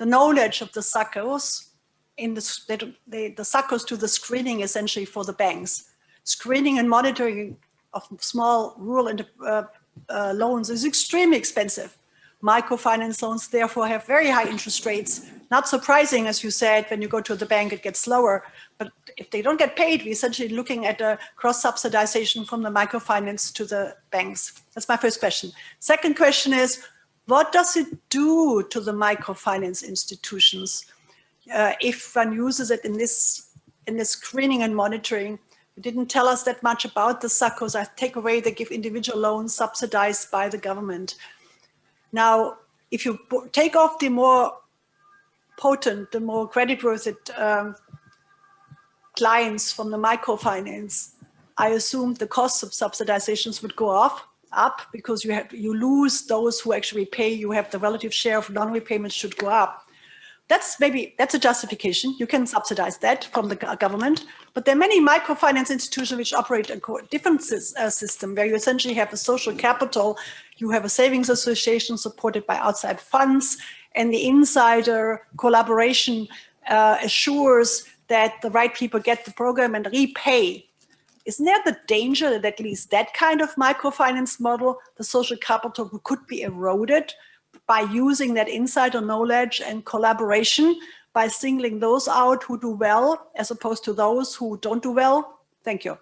knowledge of the SACCOs in the SACCOs to the screening essentially for the banks. Screening and monitoring of small rural loans is extremely expensive. Microfinance loans therefore have very high interest rates. Not surprising, as you said, when you go to the bank, it gets lower. But if they don't get paid, we're essentially looking at a cross-subsidization from the microfinance to the banks. That's my first question. Second question is, what does it do to the microfinance institutions if one uses it in this screening and monitoring? You didn't tell us that much about the SACCOs. I take away they give individual loans subsidized by the government. Now, if you take off the more potent, the more credit-worthy clients from the microfinance, I assume the cost of subsidizations would go up because you lose those who actually pay. You have the relative share of non-repayments should go up. That's a justification. You can subsidize that from the government, but there are many microfinance institutions which operate a different system where you essentially have a social capital, you have a savings association supported by outside funds, and the insider collaboration assures that the right people get the program and repay. Isn't there the danger that at least that kind of microfinance model, the social capital could be eroded by using that insider knowledge and collaboration, by singling those out who do well as opposed to those who don't do well? Thank you.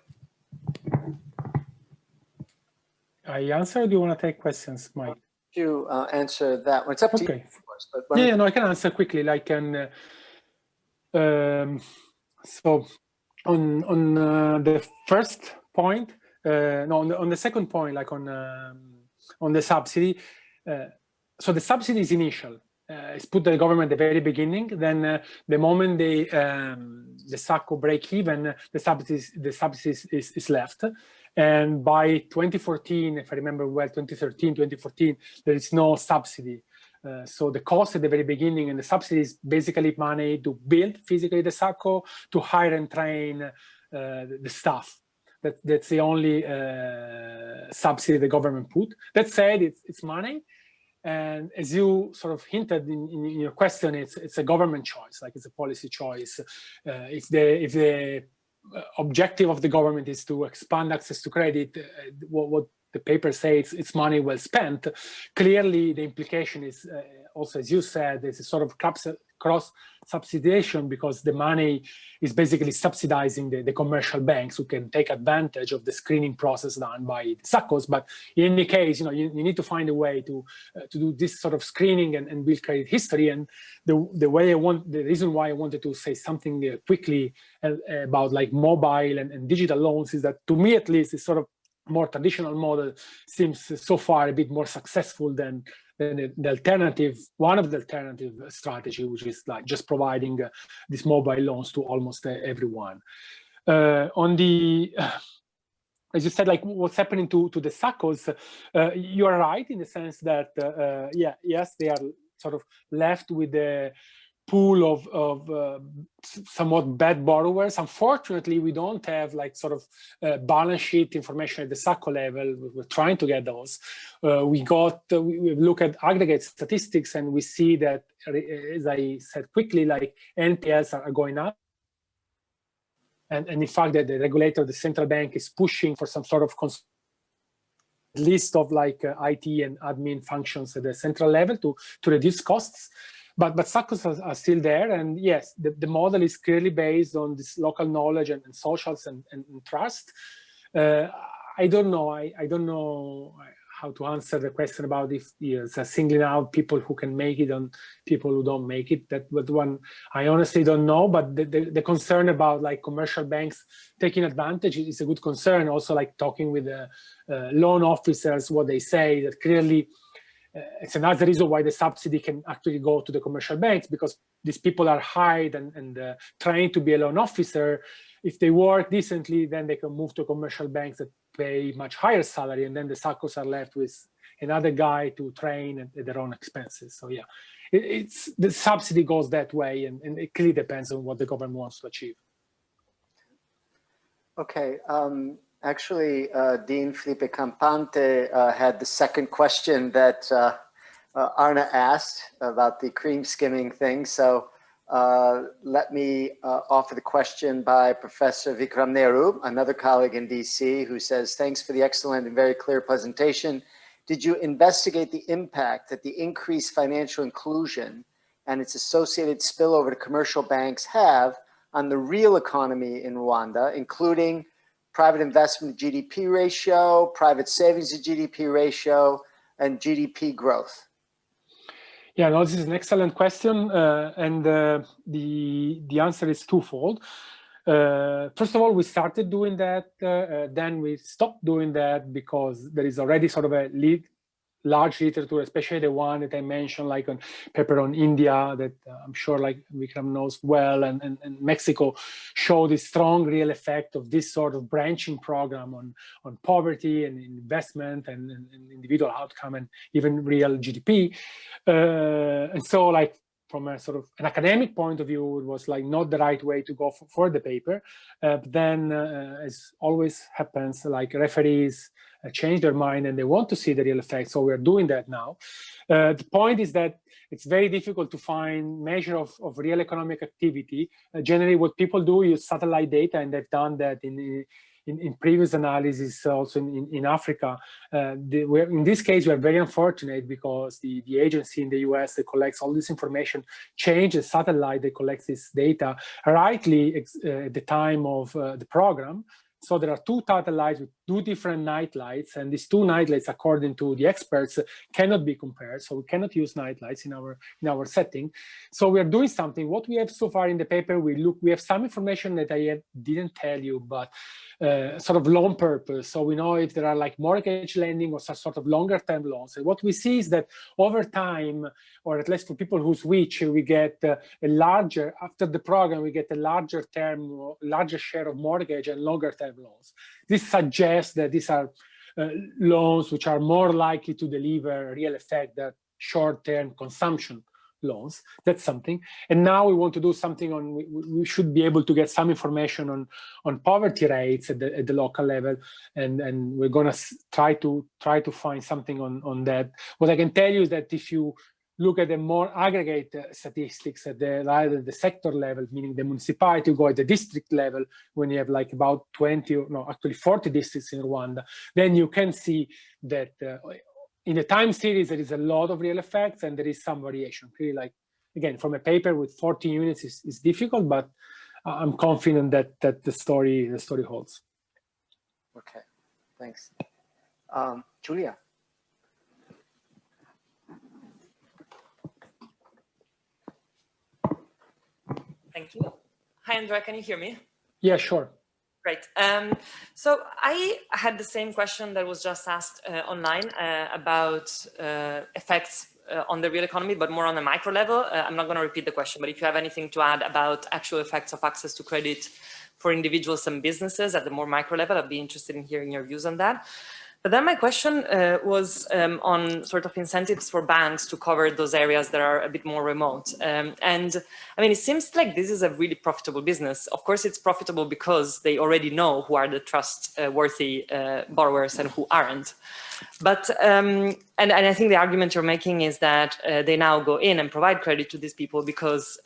I answer, or do you want to take questions, Mike? You answer that one. It's up to you, of course. But yeah, no, I can answer quickly. Like, so on the first point, no, on the second point, like on the subsidy. So the subsidy is initial. It's put the government at the very beginning. Then the moment the SACCO break even, the subsidy is left. And by 2014, if I remember well, 2013, 2014, there is no subsidy. So the cost at the very beginning and the subsidy is basically money to build physically the SACCO, to hire and train the staff. That's the only subsidy the government put. That said, it's money. And as you sort of hinted in your question, it's a government choice, like it's a policy choice. If the objective of the government is to expand access to credit, what the paper says, it's money well spent. Clearly, the implication is also, as you said, there's a sort of cross-subsidization because the money is basically subsidizing the commercial banks who can take advantage of the screening process done by the SACCOs. But in any case, you need to find a way to do this sort of screening and build credit history. And the reason why I wanted to say something quickly about like mobile and digital loans is that, to me at least, this sort of more traditional model seems so far a bit more successful than the alternative, one of the alternative strategy, which is like just providing these mobile loans to almost everyone. On the, as you said, like what's happening to the SACCOs, you are right in the sense that, yes, they are sort of left with the pool of somewhat bad borrowers. Unfortunately, we don't have like sort of balance sheet information at the SACCO level. We're trying to get those. We look at aggregate statistics and we see that, as I said quickly, like NPLs are going up. And in fact, that the regulator, the central bank, is pushing for some sort of list of like IT and admin functions at the central level to reduce costs. But SACCOs are still there, and yes, the model is clearly based on this local knowledge and socials and trust. I don't know how to answer the question about if it's singling out people who can make it and people who don't make it. That one I honestly don't know, but the concern about like commercial banks taking advantage is a good concern. Also, like talking with the loan officers, what they say, that clearly it's another reason why the subsidy can actually go to the commercial banks, because these people are hired and trained to be a loan officer. If they work decently, then they can move to commercial banks that pay much higher salary, and then the SACCOs are left with another guy to train at their own expenses. So yeah, it's the subsidy goes that way, and it clearly depends on what the government wants to achieve. Okay, actually, Dean Felipe Campante had the second question that Arna asked about the cream skimming thing. So let me offer the question by Professor Vikram Nehru, another colleague in DC, who says, thanks for the excellent and very clear presentation. Did you investigate the impact that the increased financial inclusion and its associated spillover to commercial banks have on the real economy in Rwanda, including private investment to GDP ratio, private savings to GDP ratio, and GDP growth? Yeah, no, this is an excellent question, and the answer is twofold. First of all, we started doing that, then we stopped doing that because there is already sort of a large literature, especially the one that I mentioned, like on paper on India, that I'm sure like Vikram knows well, and Mexico showed the strong real effect of this sort of branching program on poverty and investment and individual outcome and even real GDP. And so like from a sort of an academic point of view, it was like not the right way to go for the paper. But then as always happens, like referees change their mind and they want to see the real effect. So we're doing that now. The point is that it's very difficult to find measure of real economic activity. Generally, what people do is satellite data, and they've done that in previous analysis also in Africa. In this case, we are very unfortunate because the agency in the US that collects all this information changed the satellite that collects this data rightly at the time of the program. So there are two satellites with two different night lights, and these two night lights, according to the experts, cannot be compared. So we cannot use night lights in our setting. So we are doing something. What we have so far in the paper, we have some information that I didn't tell you, but sort of loan purpose. So we know if there are like mortgage lending or some sort of longer term loans. And what we see is that over time, or at least for people who switch, we get a larger, after the program, we get a larger share of mortgage and longer term loans. This suggests that these are loans which are more likely to deliver a real effect than short-term consumption loans. That's something. And now we want to do something on, we should be able to get some information on poverty rates at the local level, and we're going to try to find something on that. What I can tell you is that if you look at the more aggregate statistics at either the sector level, meaning the municipality, go at the district level, when you have like about 40 districts in Rwanda, then you can see that in the time series, there is a lot of real effects and there is some variation. Clearly, like, again, from a paper with 14 units is difficult, but I'm confident that the story holds. Okay, thanks. Julia. Thank you. Hi, Andrea, can you hear me? Yeah, sure. Great. So I had the same question that was just asked online about effects on the real economy, but more on a micro level. I'm not going to repeat the question, but if you have anything to add about actual effects of access to credit for individuals and businesses at the more micro level, I'd be interested in hearing your views on that. But then my question was on sort of incentives for banks to cover those areas that are a bit more remote. And I mean, it seems like this is a really profitable business. Of course, it's profitable because they already know who are the trustworthy borrowers and who aren't. But, and I think the argument you're making is that they now go in and provide credit to these people because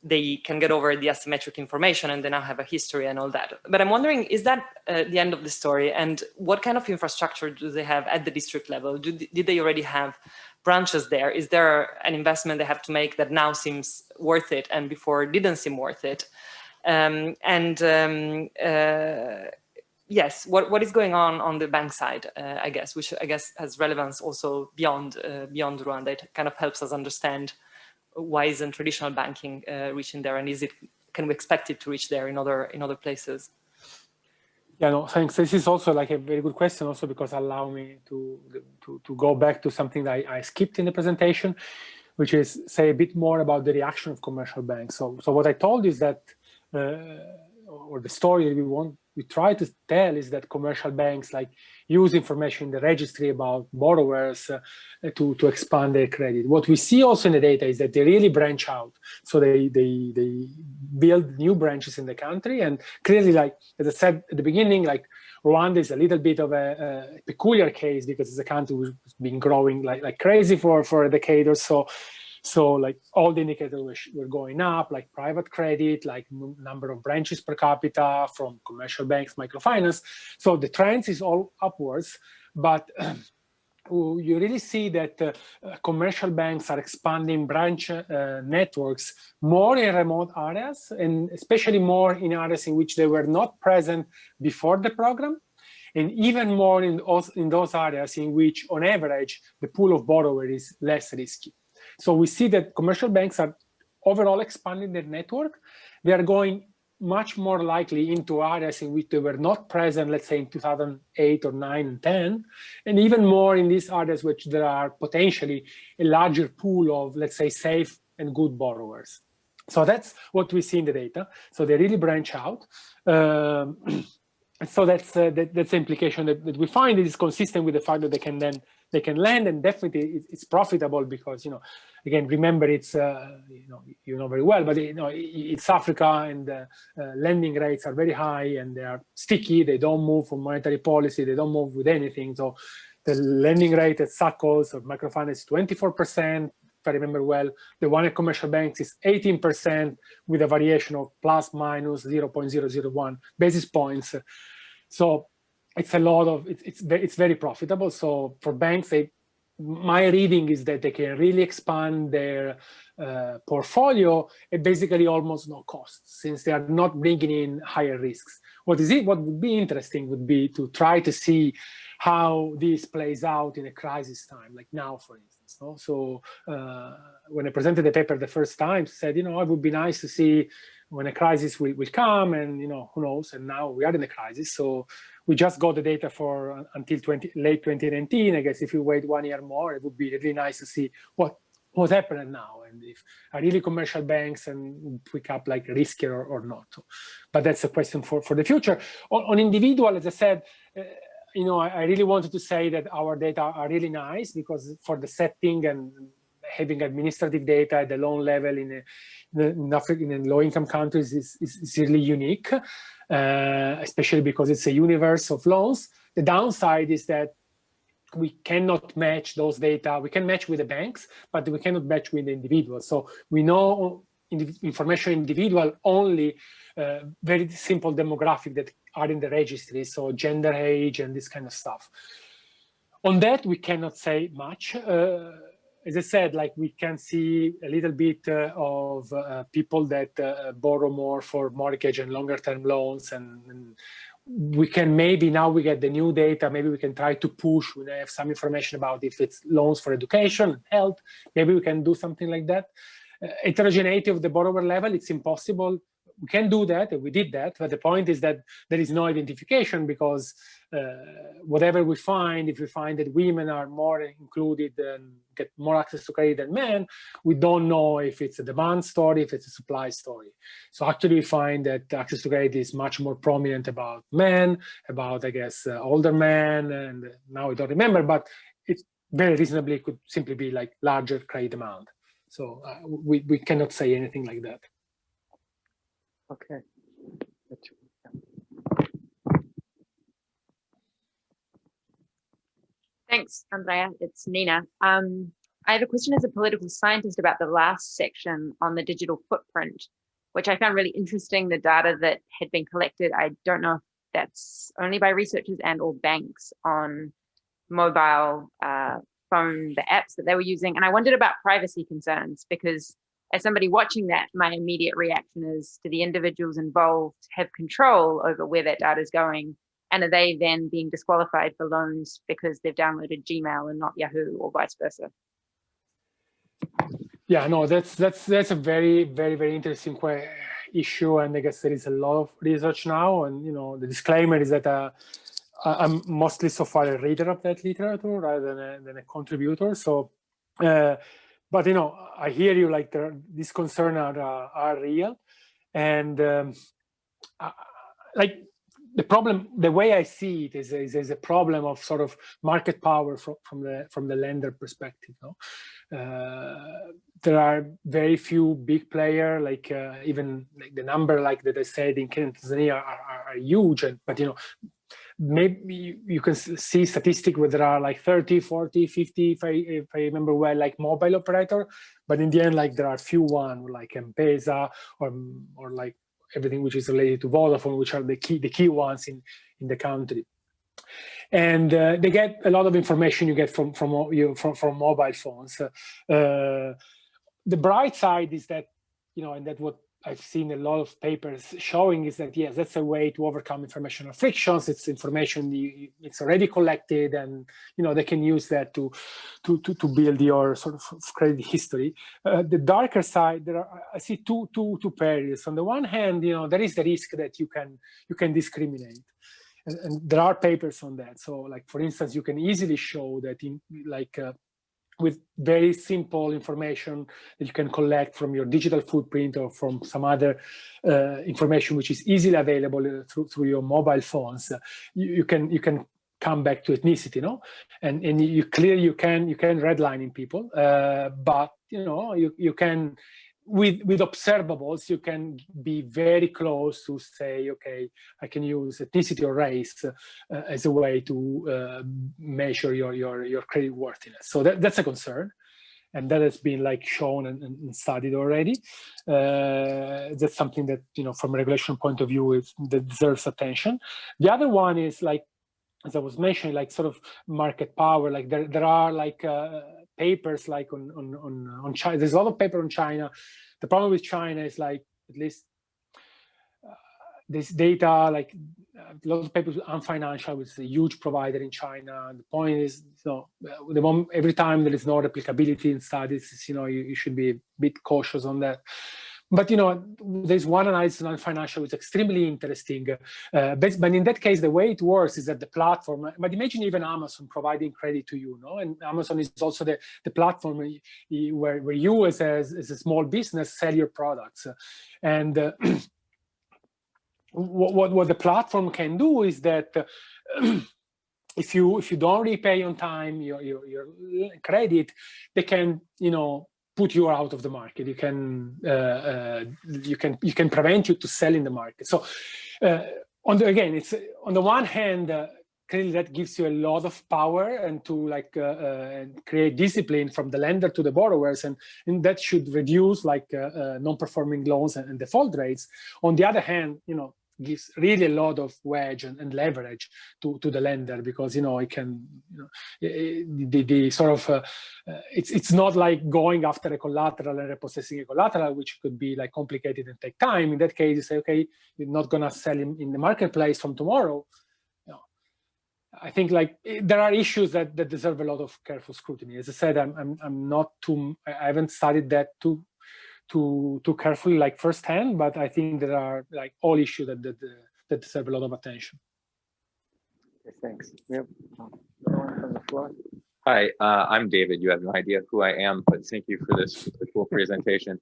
they can get over the asymmetric information and they now have a history and all that. But I'm wondering, is that the end of the story? And what kind of infrastructure do they have at the district level? Did they already have branches there? Is there an investment they have to make that now seems worth it and before didn't seem worth it? yes, what is going on the bank side, I guess, which I guess has relevance also beyond Rwanda. It kind of helps us understand why isn't traditional banking reaching there, and can we expect it to reach there in other places? Yeah, no, thanks. This is also like a very good question, also because allow me to go back to something that I skipped in the presentation, which is say a bit more about the reaction of commercial banks. So what I told is that, or the story we try to tell is that commercial banks like use information in the registry about borrowers to expand their credit. What we see also in the data is that they really branch out. So they build new branches in the country, and clearly, like as I said at the beginning, like Rwanda is a little bit of a peculiar case because it's a country which has been growing like crazy for a decade or so. So like all the indicators were going up, like private credit, like number of branches per capita from commercial banks, microfinance. So the trend is all upwards, but you really see that commercial banks are expanding branch networks more in remote areas, and especially more in areas in which they were not present before the program, and even more in those areas in which, on average, the pool of borrowers is less risky. So we see that commercial banks are overall expanding their network. They are going much more likely into areas in which they were not present, let's say in 2008 or 9 and 10, and even more in these areas which there are potentially a larger pool of, let's say, safe and good borrowers. So that's what we see in the data. So they really branch out. So that's the implication that we find. It is consistent with the fact that they can lend, and definitely it's profitable because, again, remember it's you know very well, but it's Africa, and lending rates are very high and they are sticky. They don't move from monetary policy. They don't move with anything. So the lending rate at SACCOs or microfinance is 24%. If I remember well, the one at commercial banks is 18% with a variation of plus minus 0.001 basis points. So it's a lot of, it's very profitable. So for banks, my reading is that they can really expand their portfolio at basically almost no cost, since they are not bringing in higher risks. What would be interesting would be to try to see how this plays out in a crisis time, like now, for instance. No? So when I presented the paper the first time, I said, it would be nice to see when a crisis will come, and who knows. And now we are in a crisis, so we just got the data for until late 2019. I guess if you wait 1 year more, it would be really nice to see what's happening now, and if are really commercial banks and pick up like riskier or not. But that's a question for the future. On individual, as I said, I really wanted to say that our data are really nice because for the setting and having administrative data at the loan level in low-income countries is really unique, especially because it's a universe of loans. The downside is that we cannot match those data. We can match with the banks, but we cannot match with the individuals. So we know information individual only very simple demographic that are in the registry, so gender, age, and this kind of stuff. On that, we cannot say much. As I said, like we can see a little bit of people that borrow more for mortgage and longer term loans, and we can now we get the new data, maybe we can try to push, we have some information about if it's loans for education, health, maybe we can do something like that. Heterogeneity of the borrower level, it's impossible. We can do that, and we did that, but the point is that there is no identification because whatever we find, if we find that women are more included and get more access to credit than men, we don't know if it's a demand story, if it's a supply story. So actually we find that access to credit is much more prominent about men, about, I guess, older men, and now I don't remember, but it very reasonably could simply be like larger credit demand. So we cannot say anything like that. Okay. Thanks, Andrea. It's Nina. I have a question as a political scientist about the last section on the digital footprint, which I found really interesting, the data that had been collected. I don't know if that's only by researchers and or banks on mobile phone, the apps that they were using. And I wondered about privacy concerns, because as somebody watching that, my immediate reaction is, do the individuals involved have control over where that data is going? And are they then being disqualified for loans because they've downloaded Gmail and not Yahoo, or vice versa? Yeah, no, that's a very, very, very interesting issue, and I guess there is a lot of research now. And the disclaimer is that I'm mostly so far a reader of that literature rather than a contributor. So, but I hear you. Like these concerns are real, and like the problem, the way I see it is a problem of sort of market power from the lender perspective. There are very few big players, like even like the number like that I said in Kenya and Tanzania are huge, but maybe you can see statistics where there are like 30, 40, 50, if I remember well, like mobile operator, but in the end, like there are few one like M-Pesa or like everything which is related to Vodafone, which are the key ones in the country. And they get a lot of information you get from mobile phones. The bright side is that, and that's what I've seen a lot of papers showing, is that yes, that's a way to overcome informational frictions. It's information it's already collected, and they can use that to build your sort of credit history. The darker side, I see two perils. On the one hand, there is the risk that you can discriminate. And there are papers on that. So, like for instance, you can easily show that with very simple information that you can collect from your digital footprint or from some other information which is easily available through your mobile phones, you can come back to ethnicity, and you can redlining people, but you can. With observables, you can be very close to say, okay, I can use ethnicity or race as a way to measure your credit worthiness. So that's a concern, and that has been like shown and studied already. That's something that from a regulation point of view that deserves attention. The other one is like, as I was mentioning, like sort of market power. Like there are like papers like on China. There's a lot of paper on China. The problem with China is like, at least this data, like a lot of papers on financial, which is a huge provider in China. And the point is, every time there is no replicability in studies, you should be a bit cautious on that. But there's one analysis on financial which is extremely interesting. But in that case, the way it works is that the platform. But imagine even Amazon providing credit to you, and Amazon is also the platform where you as a small business sell your products. And what the platform can do is that if you don't repay on time your credit, they can put you out of the market. You can prevent you to sell in the market. So on the one hand, clearly that gives you a lot of power and to create discipline from the lender to the borrowers, and that should reduce non-performing loans and default rates. On the other hand, gives really a lot of wedge and leverage to the lender, because it can the sort of it's not like going after a collateral and repossessing a collateral, which could be like complicated and take time. In that case, you say, okay, you're not gonna sell in the marketplace from tomorrow. I think there are issues that deserve a lot of careful scrutiny. As I said, I haven't studied that too carefully firsthand, but I think there are all issues that deserve a lot of attention. Okay, thanks. Yep. Anyone from the floor? Hi, I'm David. You have no idea who I am, but thank you for this cool presentation.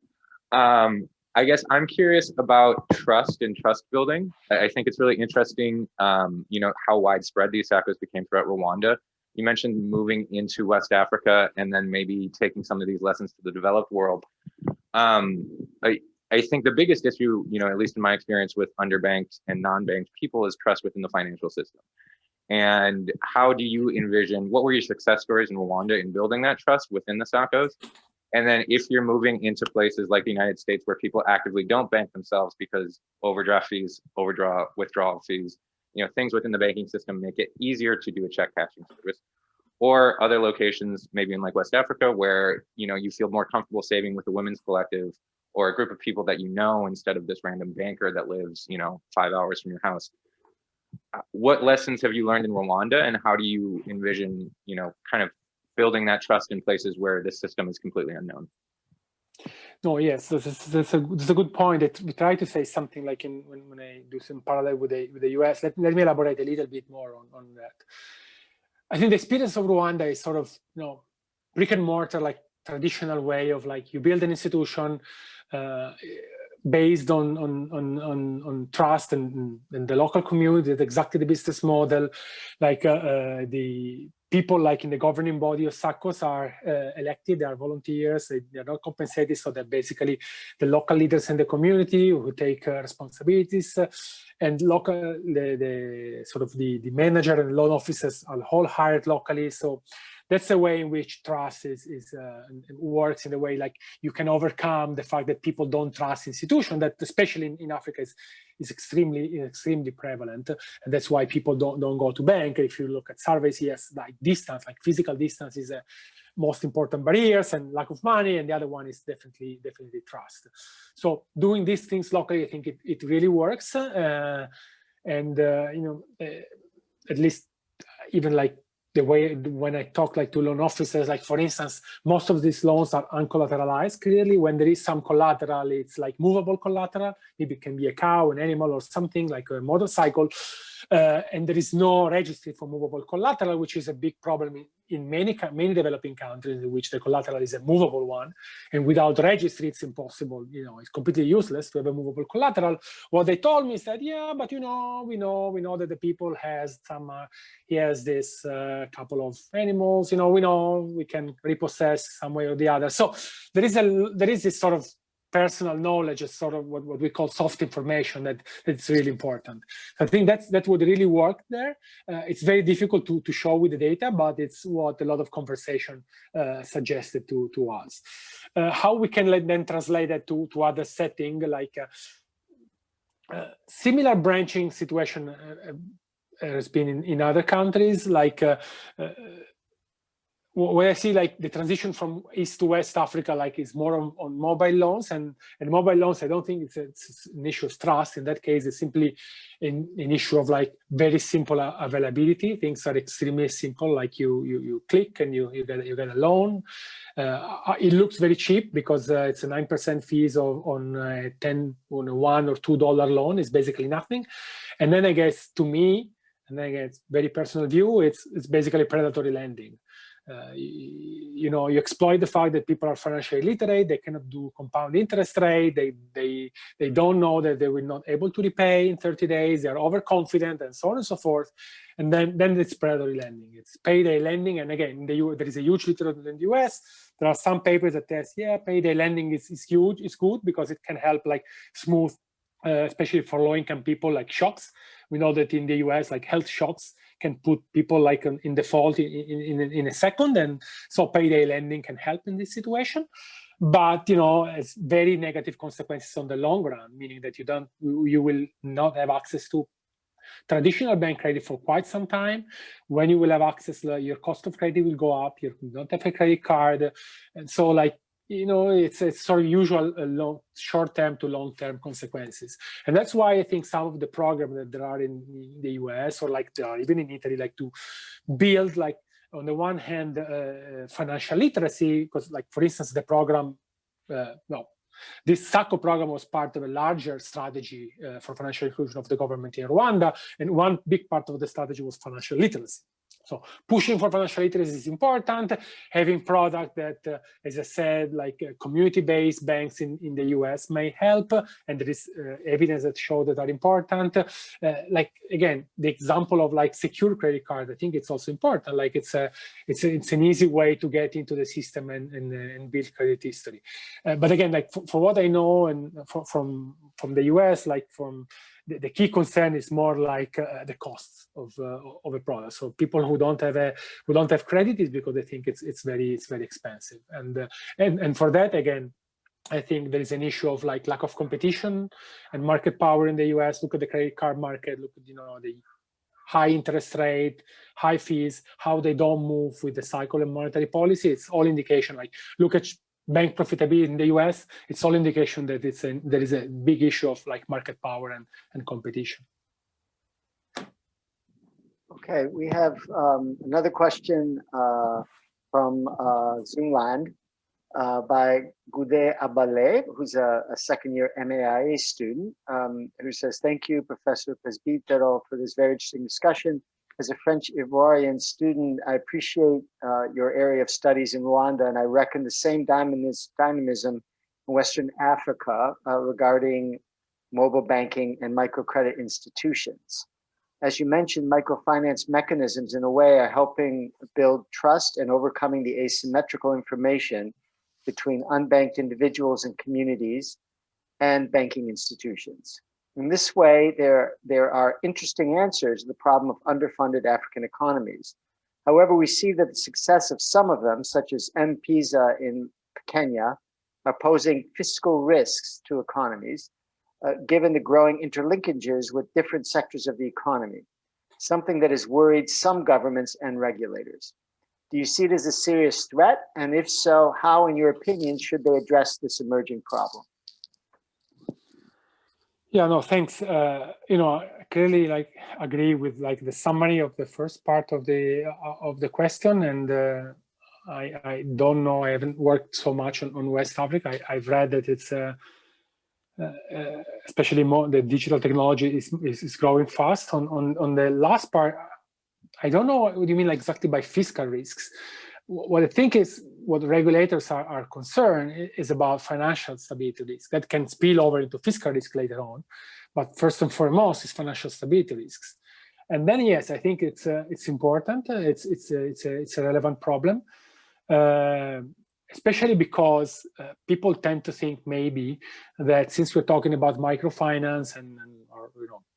I guess I'm curious about trust and trust building. I think it's really interesting, how widespread these SACCOs became throughout Rwanda. You mentioned moving into West Africa and then maybe taking some of these lessons to the developed world. I think the biggest issue, at least in my experience with underbanked and non-banked people, is trust within the financial system. And how do you envision, what were your success stories in Rwanda in building that trust within the SACCOs? And then if you're moving into places like the United States where people actively don't bank themselves because overdraft fees, withdrawal fees, things within the banking system make it easier to do a check cashing service, or other locations, maybe in West Africa, where you feel more comfortable saving with a women's collective or a group of people that instead of this random banker that lives 5 hours from your house. what lessons have you learned in Rwanda, and how do you envision, kind of building that trust in places where this system is completely unknown? No, yes, that's a good point. We try to say something like when I do some parallel with the US. Let me elaborate a little bit more on that. I think the experience of Rwanda is sort of, brick and mortar, like traditional way of like you build an institution based on trust and the local community. That's exactly the business model. Like the people like in the governing body of SACCOs are elected, they are volunteers, they're not compensated, so they're basically the local leaders in the community who take responsibilities, and the sort of the manager and loan officers are all hired locally. So that's the way in which trust works, in a way like you can overcome the fact that people don't trust institutions, that especially in Africa is extremely prevalent, and that's why people don't go to bank. If you look at surveys, yes, like distance, like physical distance is a most important barriers, and lack of money, and the other one is definitely trust. So doing these things locally, I think it really works, at least even like the way when I talk like to loan officers, like for instance, most of these loans are uncollateralized. Clearly, when there is some collateral, it's like movable collateral. Maybe it can be a cow, an animal, or something like a motorcycle. And there is no registry for movable collateral, which is a big problem in many developing countries in which the collateral is a movable one. And without registry, it's impossible. It's completely useless to have a movable collateral. What they told me is that, yeah, but we know that the people has some, he has this couple of animals, we know we can repossess some way or the other. So there is this sort of personal knowledge, is sort of what we call soft information that's really important. I think that would really work there. It's very difficult to show with the data, but it's what a lot of conversation suggested to us. How we can then translate that to other setting, like similar branching situation has been in other countries, like where I see like the transition from East to West Africa, like is more on mobile loans, and mobile loans, I don't think it's an issue of trust. In that case, it's simply an issue of like very simple availability. Things are extremely simple, like you click and you get a loan. It looks very cheap because it's a 9% fees on a $1 or $2 loan. It's basically nothing. And then I guess to me, and then again, it's very personal view, it's basically predatory lending. You exploit the fact that people are financially illiterate, they cannot do compound interest rate, they don't know that they will not able to repay in 30 days, they are overconfident, and so on and so forth. And then it's predatory lending, it's payday lending. And again, there is a huge literature in the US. There are some papers that test, yeah, payday lending is huge, it's good because it can help like smooth, especially for low-income people, like shocks. We know that in the US, like health shocks can put people like in default in a second, and so payday lending can help in this situation. But it's very negative consequences on the long run, meaning that you will not have access to traditional bank credit for quite some time. When you will have access, your cost of credit will go up. You don't have a credit card, and so like it's sort of usual short-term to long-term consequences. And that's why I think some of the programs that there are in the US, or like there are even in Italy, like to build like on the one hand financial literacy, because like for instance the program, this SACCO program was part of a larger strategy for financial inclusion of the government in Rwanda, and one big part of the strategy was financial literacy. So pushing for financial literacy is important. Having product that, as I said, like community-based banks in the US may help, and there is evidence that show that are important. Like again, the example of like secure credit card, I think it's also important. Like it's an easy way to get into the system and build credit history. But again, like for what I know, and from the US, like from the key concern is more like the costs of a product. So people who don't have credit is because they think it's very expensive, and for that, again, I think there is an issue of like lack of competition and market power in the US. Look at the credit card market. Look at the high interest rate, high fees, how they don't move with the cycle and monetary policy. It's all indication. Like look at bank profitability in the US, it's all indication that there is a big issue of like market power and competition. Okay, we have another question from Zoomland by Gude Abale, who's a second-year MAIA student, who says, "Thank you, Professor Presbitero, for this very interesting discussion. As a French Ivoirian student, I appreciate your area of studies in Rwanda, and I reckon the same dynamism in Western Africa regarding mobile banking and microcredit institutions. As you mentioned, microfinance mechanisms in a way are helping build trust and overcoming the asymmetrical information between unbanked individuals and communities and banking institutions. In this way, there are interesting answers to the problem of underfunded African economies. However, we see that the success of some of them, such as M-Pesa in Kenya, are posing fiscal risks to economies, given the growing interlinkages with different sectors of the economy, something that has worried some governments and regulators. Do you see it as a serious threat? And if so, how, in your opinion, should they address this emerging problem?" Yeah, no, thanks. I clearly agree with the summary of the first part of the question, and I don't know. I haven't worked so much on West Africa. I've read that it's especially more the digital technology is growing fast. On the last part, I don't know what you mean exactly by fiscal risks. What I think is what regulators are concerned is about financial stability risks that can spill over into fiscal risk later on. But first and foremost is financial stability risks. And then, yes, I think it's important. It's a relevant problem, especially because people tend to think maybe that since we're talking about microfinance and or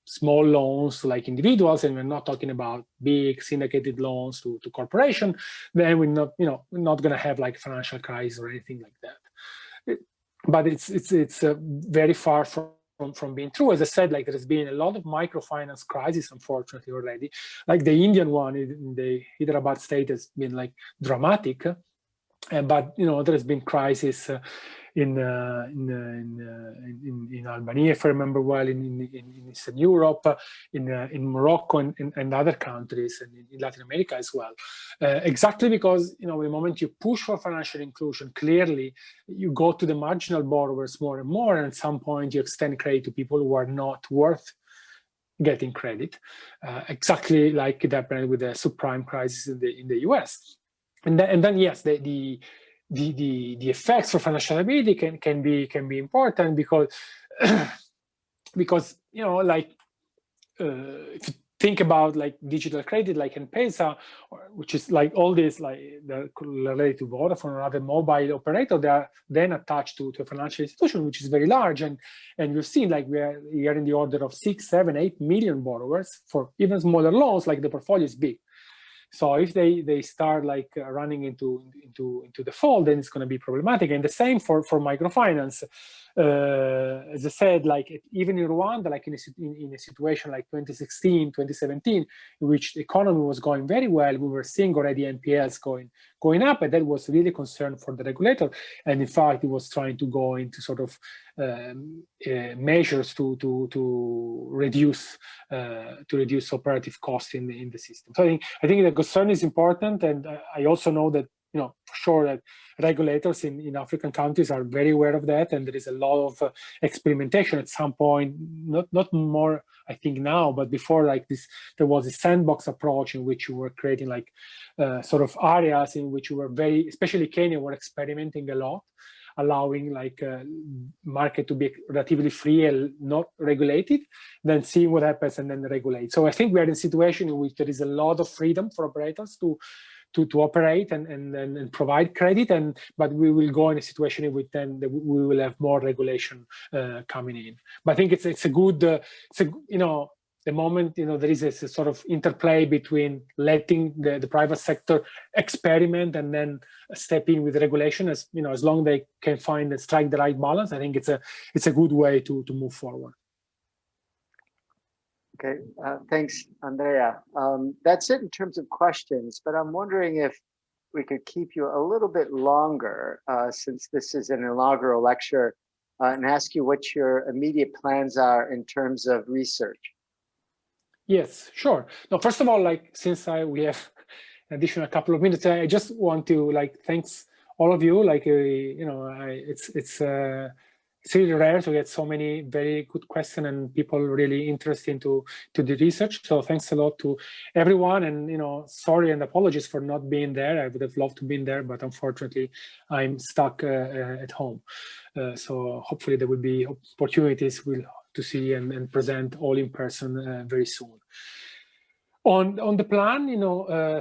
small loans to individuals, and we're not talking about big syndicated loans to corporation, then we're not going to have financial crisis or anything like that. But it's very far from being true. As I said, there's been a lot of microfinance crises, unfortunately, already. The Indian one in the Hyderabad state has been dramatic. But there has been crisis in Albania, if I remember well, in Eastern Europe, in Morocco, and other countries, and in Latin America as well. Exactly because the moment you push for financial inclusion, clearly you go to the marginal borrowers more and more, and at some point you extend credit to people who are not worth getting credit. Exactly like it happened with the subprime crisis in the US. And then yes, the effects for financial stability can be important because if you think about digital credit like M-Pesa, which is all this they're related to Vodafone or other mobile operator, they are then attached to a financial institution which is very large, and we've seen we are in the order of 6, 7, 8 million borrowers for even smaller loans. The portfolio is big. So if they start running into default, then it's going to be problematic. And the same for microfinance. As I said, even in Rwanda, in a situation like 2016, 2017, in which the economy was going very well, we were seeing already NPLs going up, and that was really a concern for the regulator. And in fact, it was trying to go into sort of measures to reduce operative costs in the system. So I think the concern is important, and I also know that for sure that regulators in African countries are very aware of that, and there is a lot of experimentation at some point. Not more, I think now, but before this, there was a sandbox approach in which you were creating sort of areas in which you were especially Kenya, were experimenting a lot, allowing market to be relatively free and not regulated, then seeing what happens and then regulate. So I think we are in a situation in which there is a lot of freedom for operators to operate and provide credit, but we will go in a situation in which then we will have more regulation coming in. But I think it's a good, the moment there is a sort of interplay between letting the private sector experiment and then step in with regulation, as long as they can find and strike the right balance. I think it's a good way to move forward. Okay, thanks, Andrea. That's it in terms of questions, but I'm wondering if we could keep you a little bit longer since this is an inaugural lecture and ask you what your immediate plans are in terms of research. Yes, sure. No, first of all, like, since we have an additional couple of minutes, I just want to thanks all of you. Like, it's really rare to get so many very good questions and people really interested into the research. So thanks a lot to everyone, and sorry and apologies for not being there. I would have loved to be there, but unfortunately I'm stuck at home. So hopefully there will be opportunities to see and present all in person very soon. On the plan,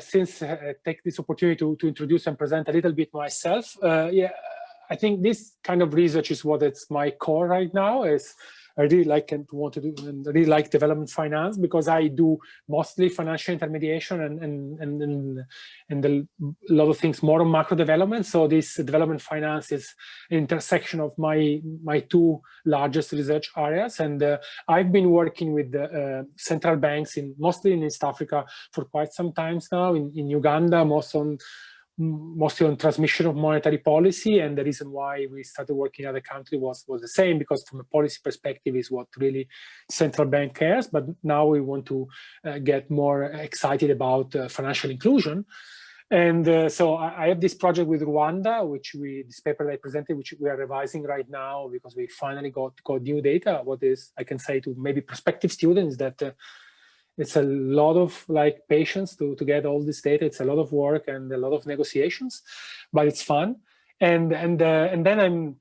since I take this opportunity to introduce and present a little bit myself, I think this kind of research is what it's my core right now. Is I really like and want to do, and really like development finance, because I do mostly financial intermediation and a lot of things more on macro development. So this development finance is an intersection of my two largest research areas, and I've been working with the central banks mostly in East Africa for quite some time now. In Uganda, mostly on transmission of monetary policy, and the reason why we started working in other countries was the same, because from a policy perspective is what really central bank cares. But now we want to get more excited about financial inclusion. And so I have this project with Rwanda, this paper that I presented, which we are revising right now because we finally got new data. What is, I can say to maybe prospective students, that it's a lot of patience to get all this data. It's a lot of work and a lot of negotiations, but it's fun. And then I'm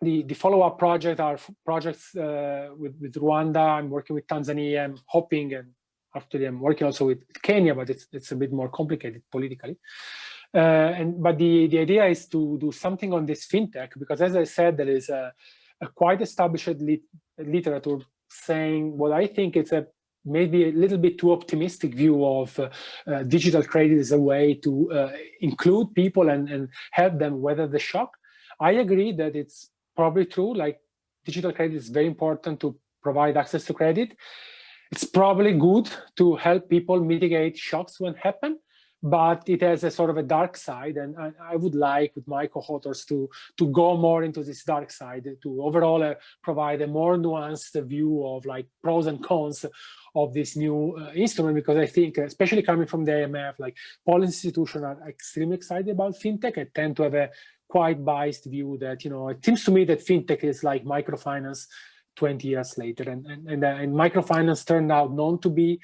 the follow-up project are projects with Rwanda. I'm working with Tanzania. I'm hoping, and actually I'm working also with Kenya, but it's a bit more complicated politically. But the idea is to do something on this fintech, because as I said, there is a quite established literature saying what I think it's maybe a little bit too optimistic view of digital credit as a way to include people and help them weather the shock. I agree that it's probably true, digital credit is very important to provide access to credit. It's probably good to help people mitigate shocks when happen, but it has a sort of a dark side, and I would like with my co-authors to go more into this dark side, to overall provide a more nuanced view of pros and cons of this new instrument, because I think, especially coming from the IMF, policy institutions are extremely excited about fintech. I tend to have a quite biased view that, it seems to me that fintech is like microfinance 20 years later, and microfinance turned out not to be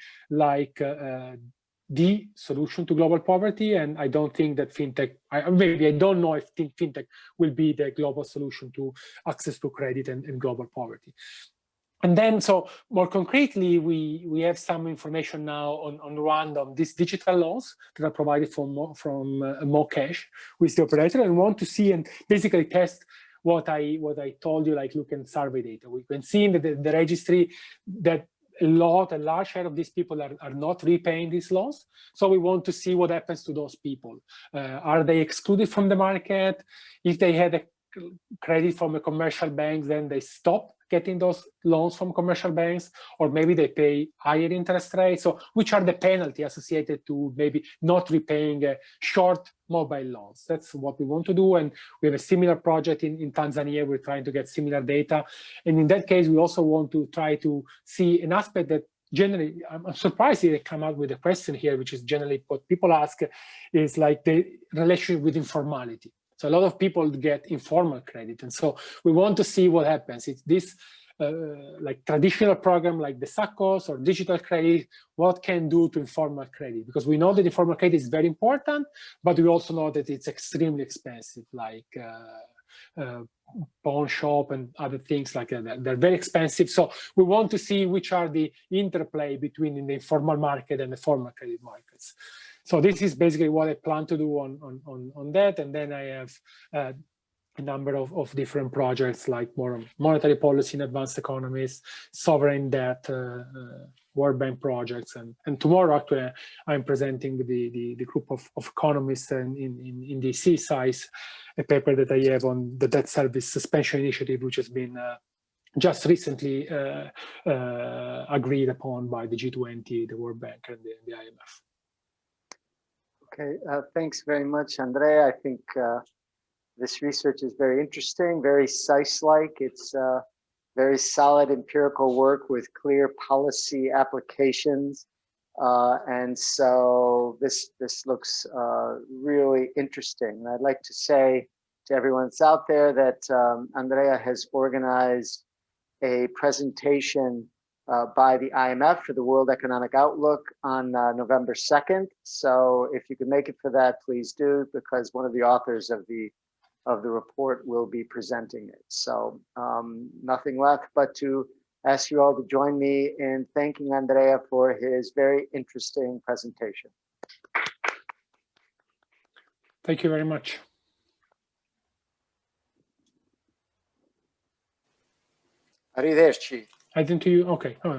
the solution to global poverty, and I don't think that fintech, I don't know if fintech will be the global solution to access to credit and global poverty. And then, so more concretely, we have some information now on Rwanda, on these digital loans that are provided from Mocash with the operator, and want to see and basically test what I told you, look at survey data. We can see in the registry that a large share of these people are not repaying these loans. So we want to see what happens to those people. Are they excluded from the market? If they had a credit from a commercial bank, then they stop getting those loans from commercial banks, or maybe they pay higher interest rates. So which are the penalties associated to maybe not repaying short mobile loans? That's what we want to do. And we have a similar project in Tanzania. We're trying to get similar data. And in that case, we also want to try to see an aspect that generally, I'm surprised they come out with a question here, which is generally what people ask is the relationship with informality. So a lot of people get informal credit. And so we want to see what happens. It's this traditional program like the SACOs or digital credit, what can do to informal credit? Because we know that informal credit is very important, but we also know that it's extremely expensive, pawn shop and other things like that. They're very expensive. So we want to see which are the interplay between the informal market and the formal credit markets. So this is basically what I plan to do on that. And then I have a number of different projects, like more monetary policy in advanced economies, sovereign debt, World Bank projects. And tomorrow, actually, I'm presenting with the group of economists in the SAIS, a paper that I have on the debt service suspension initiative, which has been just recently agreed upon by the G20, the World Bank, and the IMF. Okay, thanks very much, Andrea. I think this research is very interesting, very SAIS-like. It's very solid empirical work with clear policy applications. And so this looks really interesting. And I'd like to say to everyone that's out there that Andrea has organized a presentation by the IMF for the World Economic Outlook on November 2nd. So if you can make it for that, please do, because one of the authors of the report will be presenting it. So nothing left but to ask you all to join me in thanking Andrea for his very interesting presentation. Thank you very much. Arrivederci. I didn't you. Okay. Oh,